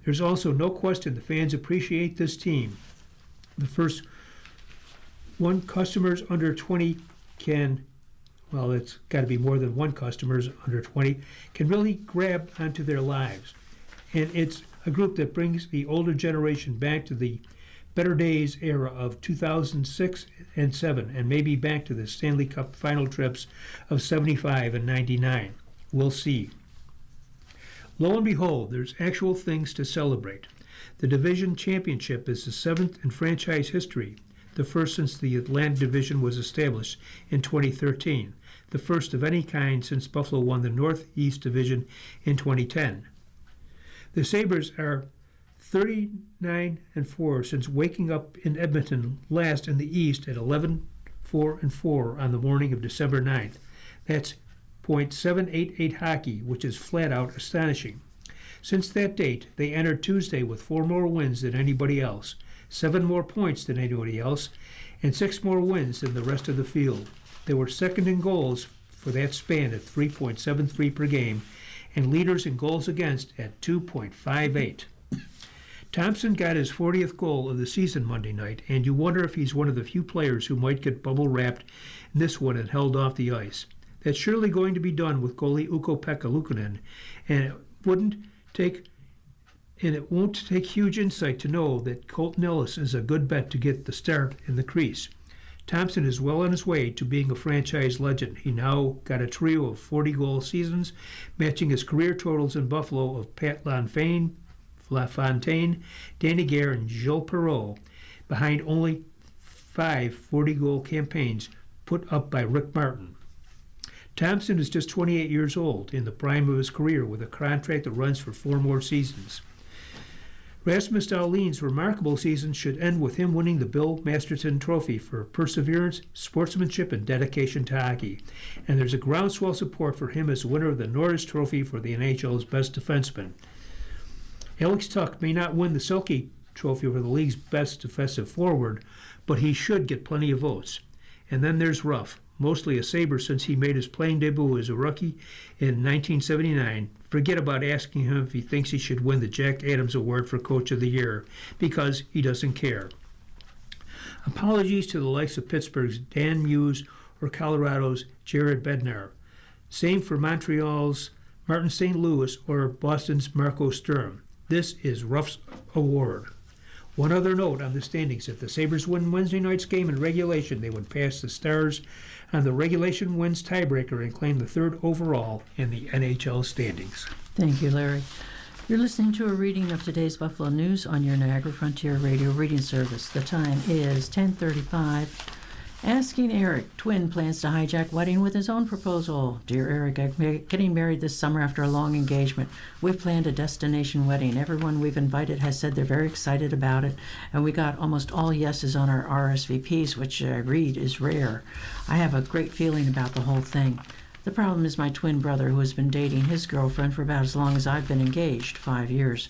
There's also no question the fans appreciate this team. The first one customers under 20 can, well, it's got to be more than one customers under 20, can really grab onto their lives. And it's a group that brings the older generation back to the better days era of 2006 and 7, and maybe back to the Stanley Cup final trips of 75 and 99. We'll see. Lo and behold, there's actual things to celebrate. The division championship is the 7th in franchise history, the first since the Atlantic Division was established in 2013, the first of any kind since Buffalo won the Northeast Division in 2010. The Sabres are 39-4 since waking up in Edmonton last in the East at 11-4-4 on the morning of December 9th. That's .788 hockey, which is flat out astonishing. Since that date, they entered Tuesday with 4 more wins than anybody else, 7 more points than anybody else, and 6 more wins than the rest of the field. They were second in goals for that span at 3.73 per game, and leaders in goals against at 2.58. Thompson got his 40th goal of the season Monday night, and you wonder if he's one of the few players who might get bubble-wrapped in this one and held off the ice. That's surely going to be done with goalie Ukko-Pekka Luukkonen, and it won't take huge insight to know that Colton Ellis is a good bet to get the start in the crease. Thompson is well on his way to being a franchise legend. He now got a trio of 40-goal seasons, matching his career totals in Buffalo of Pat LaFontaine, Danny Gare, and Gilles Perreault, behind only 5 40-goal campaigns put up by Rick Martin. Thompson is just 28 years old, in the prime of his career, with a contract that runs for 4 more seasons. Rasmus Dahlin's remarkable season should end with him winning the Bill Masterton Trophy for perseverance, sportsmanship, and dedication to hockey. And there's a groundswell support for him as winner of the Norris Trophy for the NHL's best defenseman. Alex Tuch may not win the Selke Trophy for the league's best defensive forward, but he should get plenty of votes. And then there's Ruff, mostly a Sabre since he made his playing debut as a rookie in 1979 forget about asking him if he thinks he should win the Jack Adams Award for Coach of the Year, because he doesn't care. Apologies to the likes of Pittsburgh's Dan Muse or Colorado's Jared Bednar. Same for Montreal's Martin St. Louis or Boston's Marco Sturm. This is Ruff's award. One other note on the standings: if the Sabres win Wednesday night's game in regulation, they would pass the Stars on the regulation wins tiebreaker and claim the third overall in the NHL standings. Thank you, Larry. You're listening to a reading of today's Buffalo News on your Niagara Frontier Radio reading service. The time is 10:35. Asking Eric, twin plans to hijack wedding with his own proposal. Dear Eric, I'm getting married this summer after a long engagement. We've planned a destination wedding. Everyone we've invited has said they're very excited about it, and we got almost all yeses on our RSVPs, which I read is rare. I have a great feeling about the whole thing. The problem is my twin brother, who has been dating his girlfriend for about as long as I've been engaged, 5 years.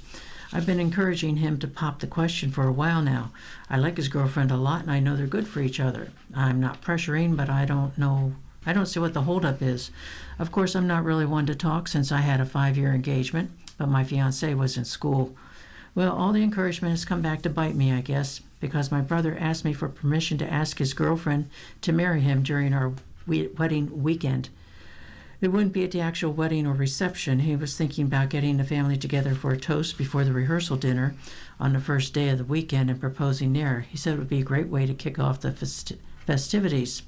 I've been encouraging him to pop the question for a while now. I like his girlfriend a lot, and I know they're good for each other. I'm not pressuring, but I don't see what the holdup is. Of course, I'm not really one to talk since I had a 5-year engagement, but my fiancé was in school. Well, all the encouragement has come back to bite me, I guess, because my brother asked me for permission to ask his girlfriend to marry him during our wedding weekend. It wouldn't be at the actual wedding or reception. He was thinking about getting the family together for a toast before the rehearsal dinner on the first day of the weekend and proposing there. He said it would be a great way to kick off the festivities.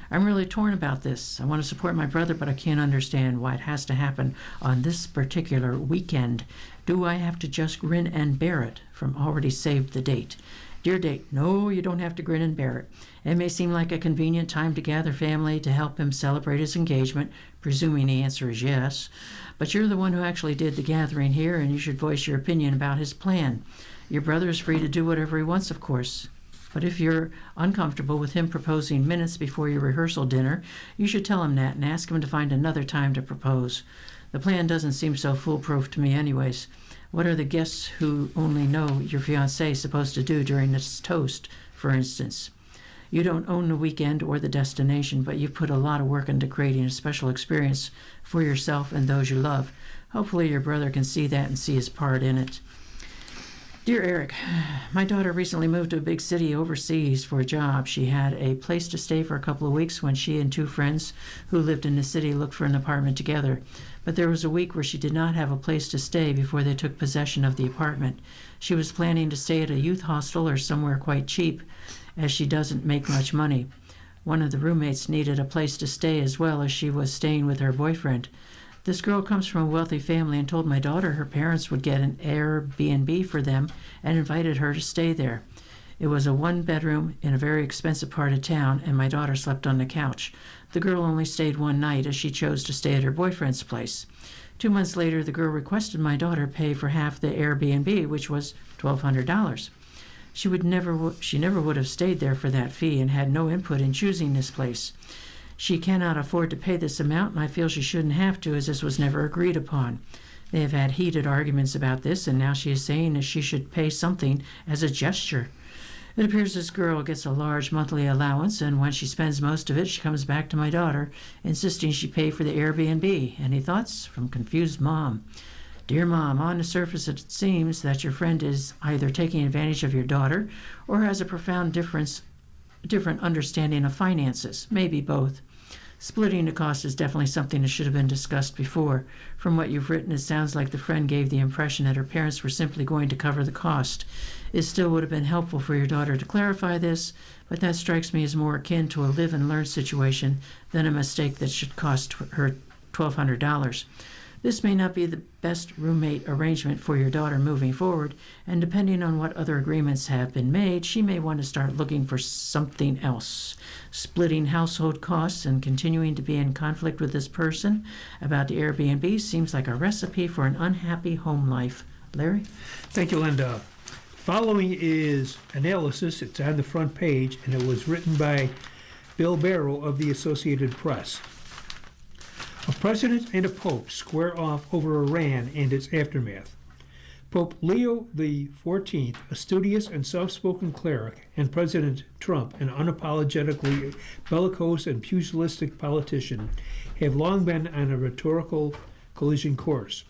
I'm really torn about this. I want to support my brother, but I can't understand why it has to happen on this particular weekend. Do I have to just grin and bear it from already saved the date? Dear date, no, you don't have to grin and bear it. It may seem like a convenient time to gather family to help him celebrate his engagement, presuming the answer is yes. But you're the one who actually did the gathering here, and you should voice your opinion about his plan. Your brother is free to do whatever he wants, of course. But if you're uncomfortable with him proposing minutes before your rehearsal dinner, you should tell him that and ask him to find another time to propose. The plan doesn't seem so foolproof to me anyways. What are the guests who only know your fiancé supposed to do during this toast, for instance? You don't own the weekend or the destination, but you've put a lot of work into creating a special experience for yourself and those you love. Hopefully your brother can see that and see his part in it. Dear Eric, my daughter recently moved to a big city overseas for a job. She had a place to stay for a couple of weeks when she and 2 friends who lived in the city looked for an apartment together. But there was a week where she did not have a place to stay before they took possession of the apartment. She was planning to stay at a youth hostel or somewhere quite cheap, as she doesn't make much money. One of the roommates needed a place to stay as well, as she was staying with her boyfriend. This girl comes from a wealthy family and told my daughter her parents would get an Airbnb for them and invited her to stay there. It was a 1-bedroom in a very expensive part of town, and my daughter slept on the couch. The girl only stayed one night as she chose to stay at her boyfriend's place. 2 months later, the girl requested my daughter pay for half the Airbnb, which was $1,200. She never would have stayed there for that fee and had no input in choosing this place. She cannot afford to pay this amount, and I feel she shouldn't have to, as this was never agreed upon. They have had heated arguments about this, and now she is saying that she should pay something as a gesture. It appears this girl gets a large monthly allowance, and when she spends most of it, she comes back to my daughter, insisting she pay for the Airbnb. Any thoughts? From confused mom. Dear Mom, on the surface it seems that your friend is either taking advantage of your daughter or has a profound different understanding of finances, maybe both. Splitting the cost is definitely something that should have been discussed before. From what you've written, it sounds like the friend gave the impression that her parents were simply going to cover the cost. It still would have been helpful for your daughter to clarify this, but that strikes me as more akin to a live and learn situation than a mistake that should cost her $1,200. This may not be the best roommate arrangement for your daughter moving forward, and depending on what other agreements have been made, she may want to start looking for something else. Splitting household costs and continuing to be in conflict with this person about the Airbnb seems like a recipe for an unhappy home life. Larry? Thank you, Linda. Following is analysis. It's on the front page, and it was written by Bill Barrow of the Associated Press. A president and a pope square off over Iran and its aftermath. Pope Leo XIV, a studious and soft-spoken cleric, and President Trump, an unapologetically bellicose and pugilistic politician, have long been on a rhetorical collision course.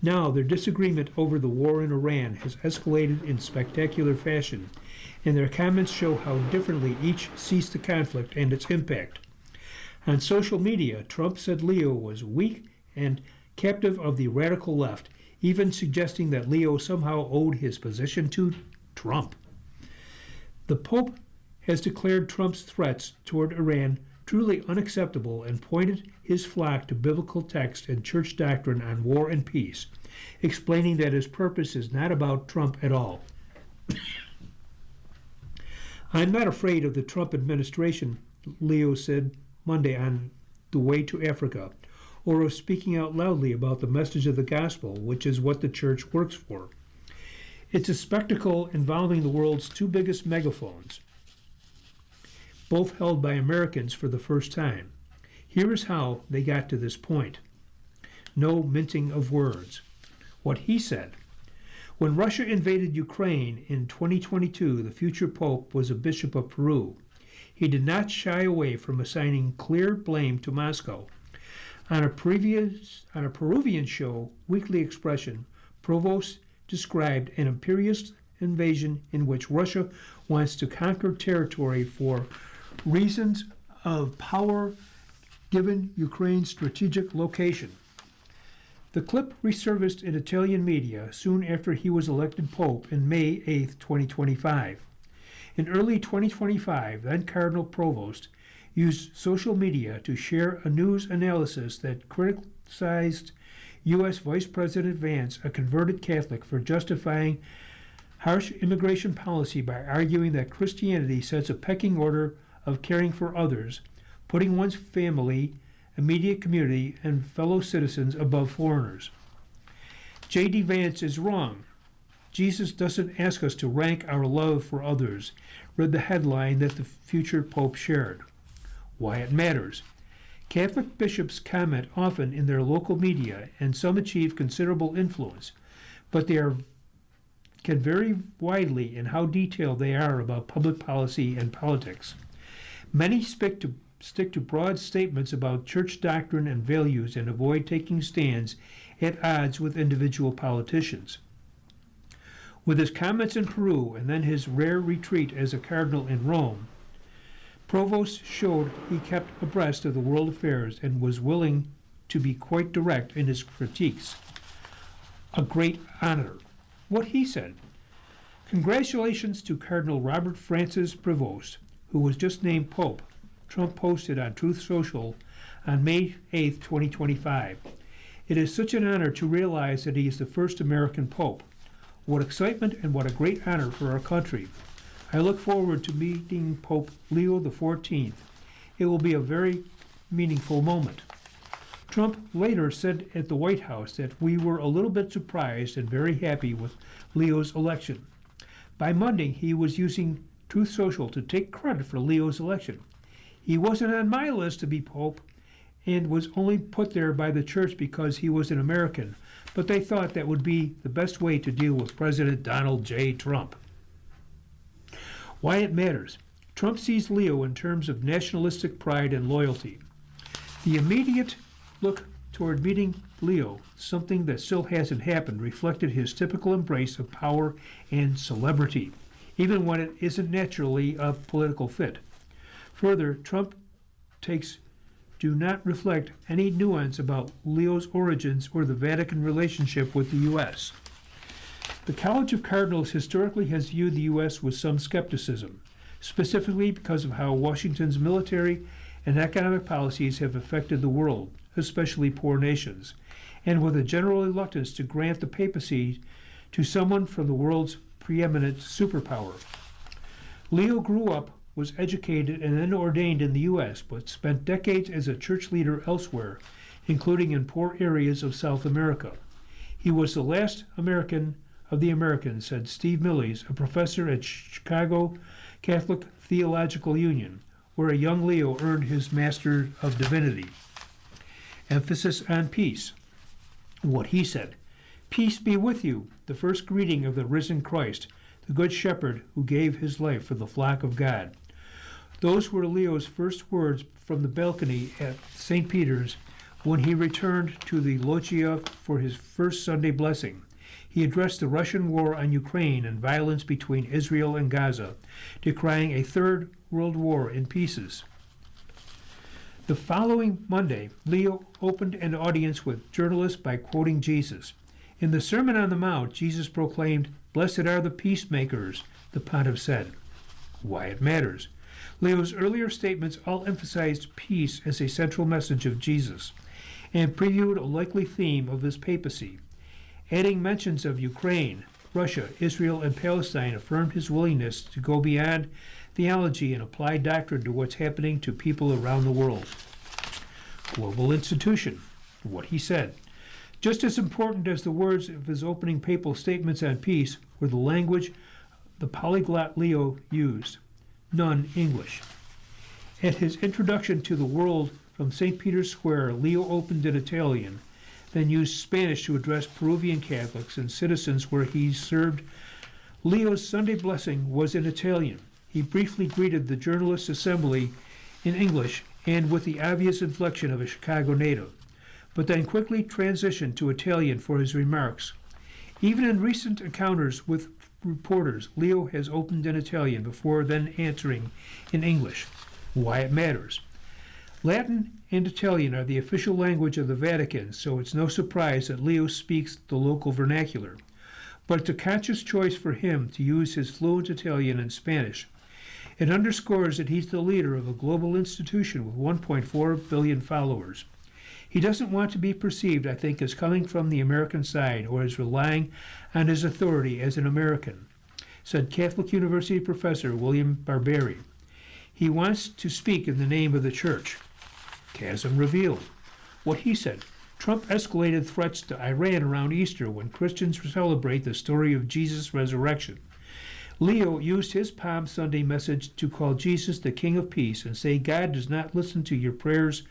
Now, their disagreement over the war in Iran has escalated in spectacular fashion, and their comments show how differently each sees the conflict and its impact. On social media, Trump said Leo was weak and captive of the radical left, even suggesting that Leo somehow owed his position to Trump. The Pope has declared Trump's threats toward Iran truly unacceptable and pointed his flock to biblical text and church doctrine on war and peace, explaining that his purpose is not about Trump at all. I'm not afraid of the Trump administration, Leo said Monday on the way to Africa, or of speaking out loudly about the message of the gospel, which is what the church works for. It's a spectacle involving the world's two biggest megaphones, both held by Americans for the first time. Here is how they got to this point. No mincing of words. What he said. When Russia invaded Ukraine in 2022, the future Pope was a bishop of Peru. He did not shy away from assigning clear blame to Moscow. On a Peruvian show, Weekly Expression, Provost described an imperialist invasion in which Russia wants to conquer territory for reasons of power given Ukraine's strategic location. The clip resurfaced in Italian media soon after he was elected Pope in May 8, 2025. In early 2025, then Cardinal Provost used social media to share a news analysis that criticized U.S. Vice President Vance, a converted Catholic, for justifying harsh immigration policy by arguing that Christianity sets a pecking order of caring for others, putting one's family, immediate community, and fellow citizens above foreigners. J.D. Vance is wrong. Jesus doesn't ask us to rank our love for others, read the headline that the future Pope shared. Why it matters. Catholic bishops comment often in their local media, and some achieve considerable influence, but they can vary widely in how detailed they are about public policy and politics. Many stick to broad statements about church doctrine and values and avoid taking stands at odds with individual politicians. With his comments in Peru and then his rare retreat as a cardinal in Rome, Provost showed he kept abreast of the world affairs and was willing to be quite direct in his critiques. A great honor. What he said. Congratulations to Cardinal Robert Francis Prevost, who was just named Pope, Trump posted on Truth Social on May 8, 2025. It is such an honor to realize that he is the first American Pope. What excitement and what a great honor for our country. I look forward to meeting Pope Leo XIV. It will be a very meaningful moment. Trump later said at the White House that we were a little bit surprised and very happy with Leo's election. By Monday, he was using Truth Social to take credit for Leo's election. He wasn't on my list to be Pope and was only put there by the church because he was an American, but they thought that would be the best way to deal with President Donald J. Trump. Why it matters. Trump sees Leo in terms of nationalistic pride and loyalty. The immediate look toward meeting Leo, something that still hasn't happened, reflected his typical embrace of power and celebrity, even when it isn't naturally a political fit. Further, Trump takes do not reflect any nuance about Leo's origins or the Vatican relationship with the U.S. The College of Cardinals historically has viewed the U.S. with some skepticism, specifically because of how Washington's military and economic policies have affected the world, especially poor nations, and with a general reluctance to grant the papacy to someone from the world's preeminent superpower. Leo grew up, was educated, and then ordained in the U.S., but spent decades as a church leader elsewhere, including in poor areas of South America. He was the last American of the Americans, said Steve Millies, a professor at Chicago Catholic Theological Union, where a young Leo earned his Master of Divinity. Emphasis on peace. What he said, "Peace be with you," the first greeting of the risen Christ, the Good Shepherd who gave his life for the flock of God. Those were Leo's first words from the balcony at St. Peter's when he returned to the loggia for his first Sunday blessing. He addressed the Russian war on Ukraine and violence between Israel and Gaza, decrying a third world war in pieces. The following Monday, Leo opened an audience with journalists by quoting Jesus. In the Sermon on the Mount, Jesus proclaimed, "Blessed are the peacemakers," the pontiff said. Why it matters. Leo's earlier statements all emphasized peace as a central message of Jesus and previewed a likely theme of his papacy. Adding mentions of Ukraine, Russia, Israel, and Palestine affirmed his willingness to go beyond theology and apply doctrine to what's happening to people around the world. Global institution, what he said. Just as important as the words of his opening papal statements on peace were the language the polyglot Leo used, none English. At his introduction to the world from St. Peter's Square, Leo opened in Italian, then used Spanish to address Peruvian Catholics and citizens where he served. Leo's Sunday blessing was in Italian. He briefly greeted the journalists' assembly in English and with the obvious inflection of a Chicago native, but then quickly transitioned to Italian for his remarks. Even in recent encounters with reporters, Leo has opened in Italian before then answering in English. Why it matters. Latin and Italian are the official language of the Vatican, so it's no surprise that Leo speaks the local vernacular. But it's a conscious choice for him to use his fluent Italian and Spanish. It underscores that he's the leader of a global institution with 1.4 billion followers. He doesn't want to be perceived, I think, as coming from the American side or as relying on his authority as an American, said Catholic University professor William Barberi. He wants to speak in the name of the Church. Chasm revealed. What he said. Trump escalated threats to Iran around Easter when Christians celebrate the story of Jesus' resurrection. Leo used his Palm Sunday message to call Jesus the King of Peace and say God does not listen to your prayers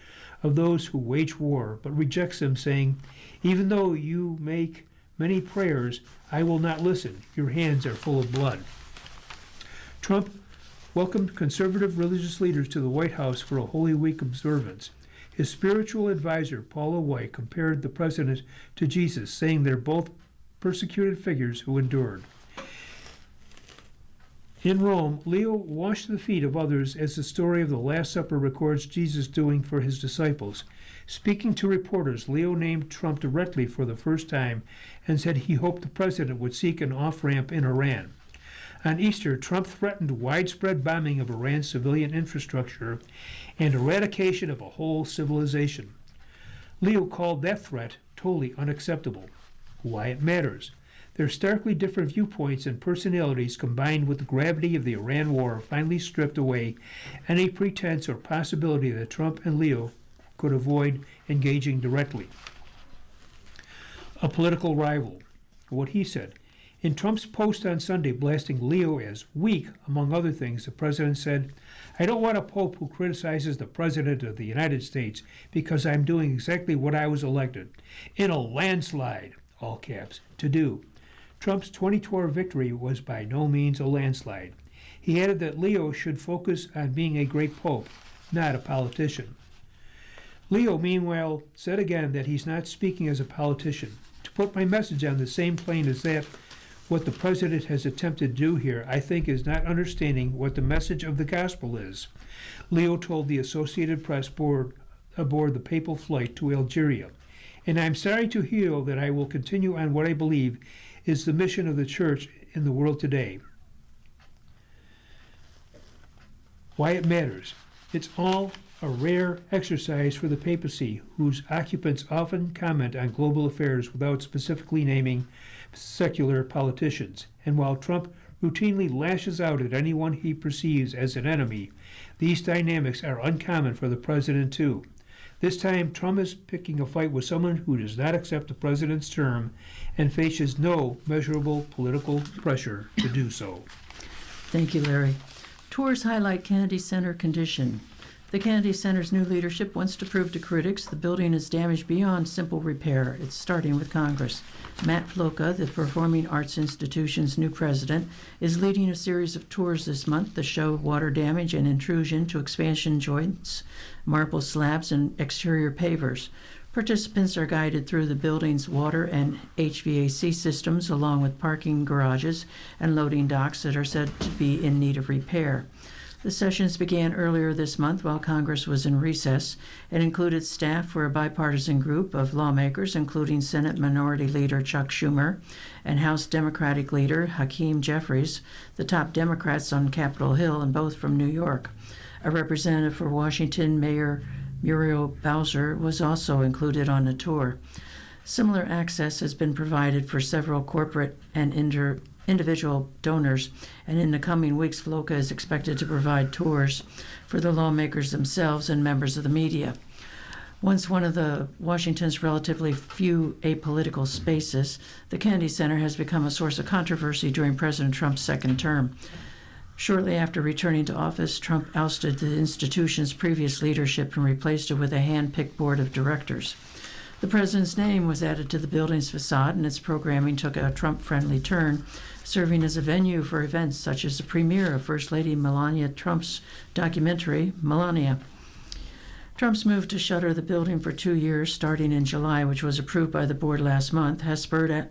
of those who wage war, but rejects them, saying, "Even though you make many prayers, I will not listen. Your hands are full of blood." Trump welcomed conservative religious leaders to the White House for a Holy Week observance. His spiritual advisor, Paula White, compared the president to Jesus, saying they're both persecuted figures who endured. In Rome, Leo washed the feet of others as the story of the Last Supper records Jesus doing for his disciples. Speaking to reporters, Leo named Trump directly for the first time and said he hoped the president would seek an off-ramp in Iran. On Easter, Trump threatened widespread bombing of Iran's civilian infrastructure and eradication of a whole civilization. Leo called that threat totally unacceptable. Why it matters. Their starkly different viewpoints and personalities combined with the gravity of the Iran war finally stripped away any pretense or possibility that Trump and Leo could avoid engaging directly. A political rival. What he said. In Trump's post on Sunday blasting Leo as weak, among other things, the president said, "I don't want a pope who criticizes the president of the United States because I'm doing exactly what I was elected, in a landslide, all caps, to do." Trump's 2012 victory was by no means a landslide. He added that Leo should focus on being a great pope, not a politician. Leo, meanwhile, said again that he's not speaking as a politician. To put my message on the same plane as that, what the president has attempted to do here, I think, is not understanding what the message of the gospel is, Leo told the Associated Press aboard the papal flight to Algeria. And I'm sorry to hear that I will continue on what I believe is the mission of the church in the world today. Why it matters. It's all a rare exercise for the papacy, whose occupants often comment on global affairs without specifically naming secular politicians. And while Trump routinely lashes out at anyone he perceives as an enemy, these dynamics are uncommon for the president too. This time, Trump is picking a fight with someone who does not accept the president's term and faces no measurable political pressure to do so. Thank you, Larry. Tours highlight Kennedy Center condition. The Kennedy Center's new leadership wants to prove to critics the building is damaged beyond simple repair. It's starting with Congress. Matt Floca, the Performing Arts Institution's new president, is leading a series of tours this month that show water damage and intrusion to expansion joints, marble slabs, and exterior pavers. Participants are guided through the building's water and HVAC systems, along with parking garages and loading docks that are said to be in need of repair. The sessions began earlier this month while Congress was in recess and included staff for a bipartisan group of lawmakers, including Senate Minority Leader Chuck Schumer and House Democratic Leader Hakeem Jeffries, the top Democrats on Capitol Hill, and both from New York. A representative for Washington, Mayor Muriel Bowser, was also included on the tour. Similar access has been provided for several corporate and individual donors, and in the coming weeks, FLOCA is expected to provide tours for the lawmakers themselves and members of the media. Once one of the Washington's relatively few apolitical spaces, the Kennedy Center has become a source of controversy during President Trump's second term. Shortly after returning to office, Trump ousted the institution's previous leadership and replaced it with a hand-picked board of directors. The president's name was added to the building's facade, and its programming took a Trump-friendly turn, serving as a venue for events such as the premiere of First Lady Melania Trump's documentary, Melania. Trump's move to shutter the building for 2 years, starting in July, which was approved by the board last month, has spurred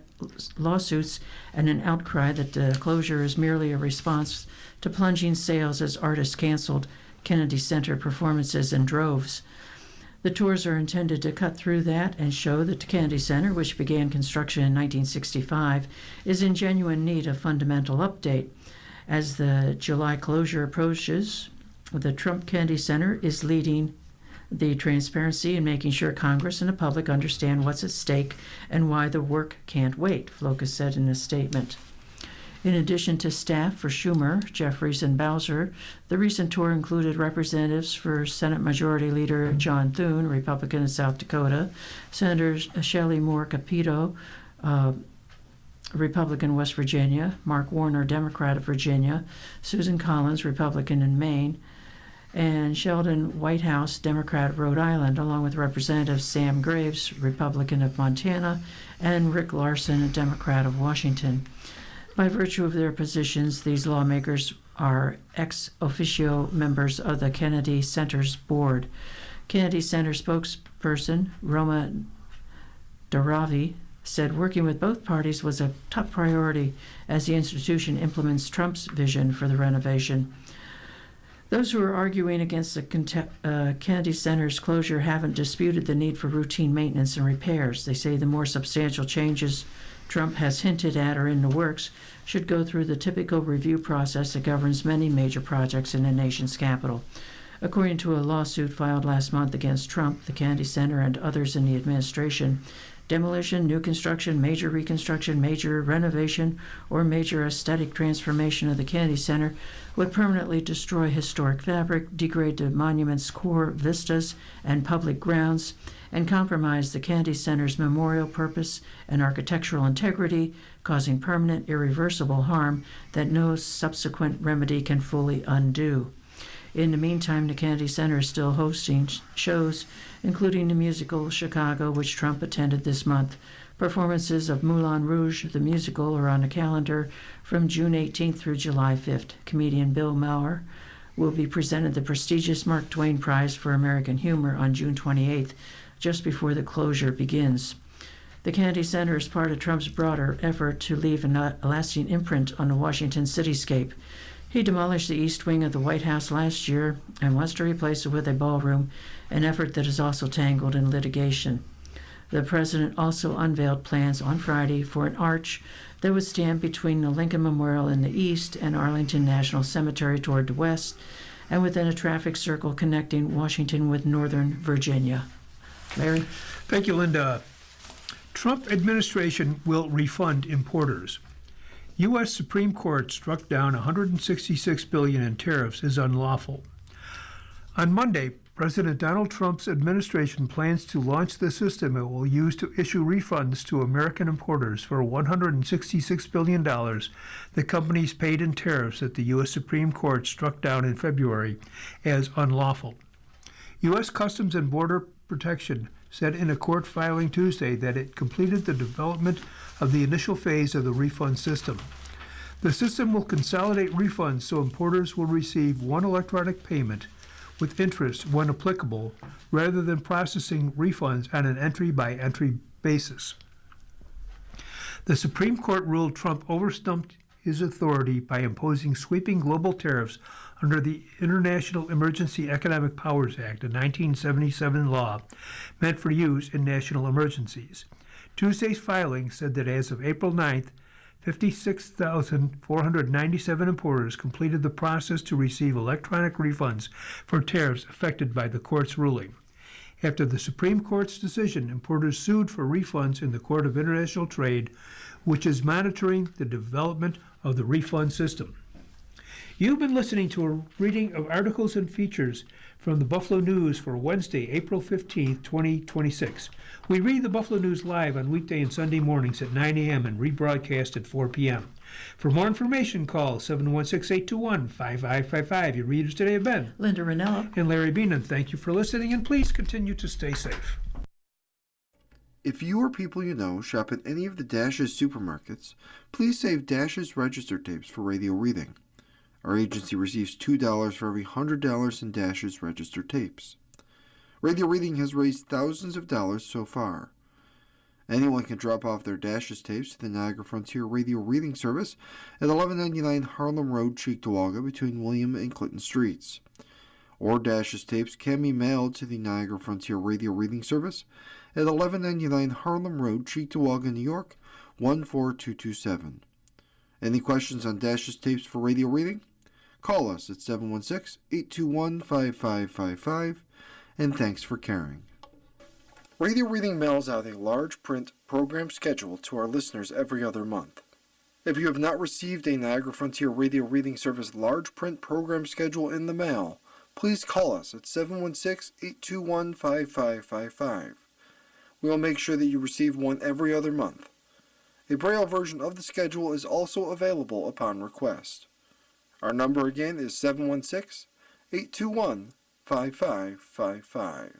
lawsuits and an outcry that the closure is merely a response to plunging sales as artists canceled Kennedy Center performances in droves. The tours are intended to cut through that and show that the Kennedy Center, which began construction in 1965, is in genuine need of fundamental update. As the July closure approaches, the Trump Kennedy Center is leading the transparency and making sure Congress and the public understand what's at stake and why the work can't wait, Floka said in a statement. In addition to staff for Schumer, Jeffries, and Bowser, the recent tour included representatives for Senate Majority Leader John Thune, Republican of South Dakota, Senators Shelley Moore Capito, Republican West Virginia, Mark Warner, Democrat of Virginia, Susan Collins, Republican in Maine, and Sheldon Whitehouse, Democrat of Rhode Island, along with Representative Sam Graves, Republican of Montana, and Rick Larson, a Democrat of Washington. By virtue of their positions, these lawmakers are ex officio members of the Kennedy Center's board. Kennedy Center spokesperson Roma Daravi said working with both parties was a top priority as the institution implements Trump's vision for the renovation. Those who are arguing against the Kennedy Center's closure haven't disputed the need for routine maintenance and repairs. They say the more substantial changes Trump has hinted at or in the works should go through the typical review process that governs many major projects in the nation's capital. According to a lawsuit filed last month against Trump, the Kennedy Center, and others in the administration, demolition, new construction, major reconstruction, major renovation, or major aesthetic transformation of the Kennedy Center would permanently destroy historic fabric, degrade the monument's core vistas and public grounds, and compromise the Kennedy Center's memorial purpose and architectural integrity, causing permanent, irreversible harm that no subsequent remedy can fully undo. In the meantime, the Kennedy Center is still hosting shows, including the musical Chicago, which Trump attended this month. Performances of Moulin Rouge, the musical, are on the calendar from June 18th through July 5th. Comedian Bill Maher will be presented the prestigious Mark Twain Prize for American Humor on June 28th, just before the closure begins. The Kennedy Center is part of Trump's broader effort to leave a lasting imprint on the Washington cityscape. He demolished the east wing of the White House last year and wants to replace it with a ballroom, an effort that is also tangled in litigation. The president also unveiled plans on Friday for an arch that would stand between the Lincoln Memorial in the east and Arlington National Cemetery toward the west, and within a traffic circle connecting Washington with Northern Virginia. Larry? Thank you, Linda. Trump administration will refund importers. U.S. Supreme Court struck down $166 billion in tariffs as unlawful. On Monday, President Donald Trump's administration plans to launch the system it will use to issue refunds to American importers for $166 billion the companies paid in tariffs that the U.S. Supreme Court struck down in February as unlawful. U.S. Customs and Border Protection said in a court filing Tuesday that it completed the development of the initial phase of the refund system. The system will consolidate refunds so importers will receive one electronic payment with interest when applicable, rather than processing refunds on an entry-by-entry basis. The Supreme Court ruled Trump overstepped his authority by imposing sweeping global tariffs under the International Emergency Economic Powers Act, a 1977 law meant for use in national emergencies. Tuesday's filing said that as of April 9th, 56,497 importers completed the process to receive electronic refunds for tariffs affected by the court's ruling. After the Supreme Court's decision, importers sued for refunds in the Court of International Trade, which is monitoring the development of the refund system. You've been listening to a reading of articles and features from the Buffalo News for Wednesday, April 15th, 2026. We read the Buffalo News live on weekday and Sunday mornings at 9 a.m. and rebroadcast at 4 p.m. For more information, call 716-821-5555. Your readers today have been Linda Ranella. and Larry Beenan. Thank you for listening, and please continue to stay safe. If you or people you know shop at any of the Dash's supermarkets, please save Dash's register tapes for radio reading. Our agency receives $2 for every $100 in Dash's register tapes. Radio reading has raised thousands of dollars so far. Anyone can drop off their Dash's tapes to the Niagara Frontier Radio Reading Service at 1199 Harlem Road, Cheektowaga, between William and Clinton Streets. Or Dash's tapes can be mailed to the Niagara Frontier Radio Reading Service at 1199 Harlem Road, Cheektowaga, New York, 14227. Any questions on Dash's tapes for radio reading? Call us at 716-821-5555, and thanks for caring. Radio Reading mails out a large print program schedule to our listeners every other month. If you have not received a Niagara Frontier Radio Reading Service large print program schedule in the mail, please call us at 716-821-5555. We will make sure that you receive one every other month. A Braille version of the schedule is also available upon request. Our number again is 716-821-5555.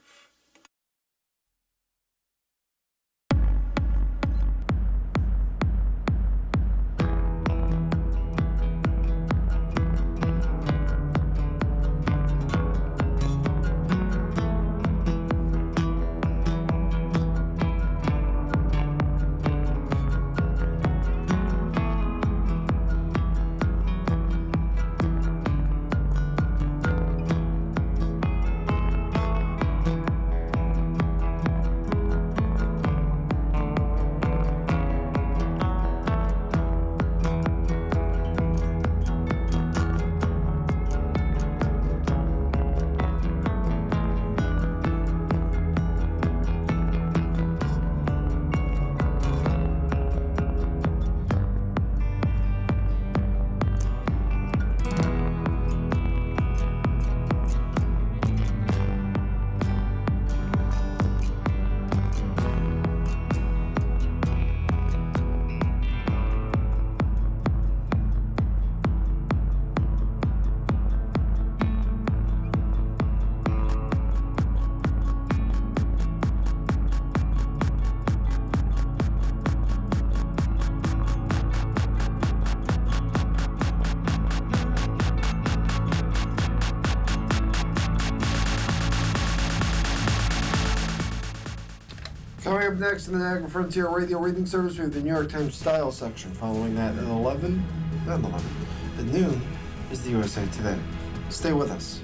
Coming up next in the Niagara Frontier Radio Reading Service, we have the New York Times Style section. Following that at 11, not 11, at noon is the USA Today. Stay with us.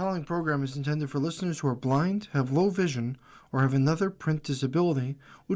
following program is intended for listeners who are blind, have low vision, or have another print disability, which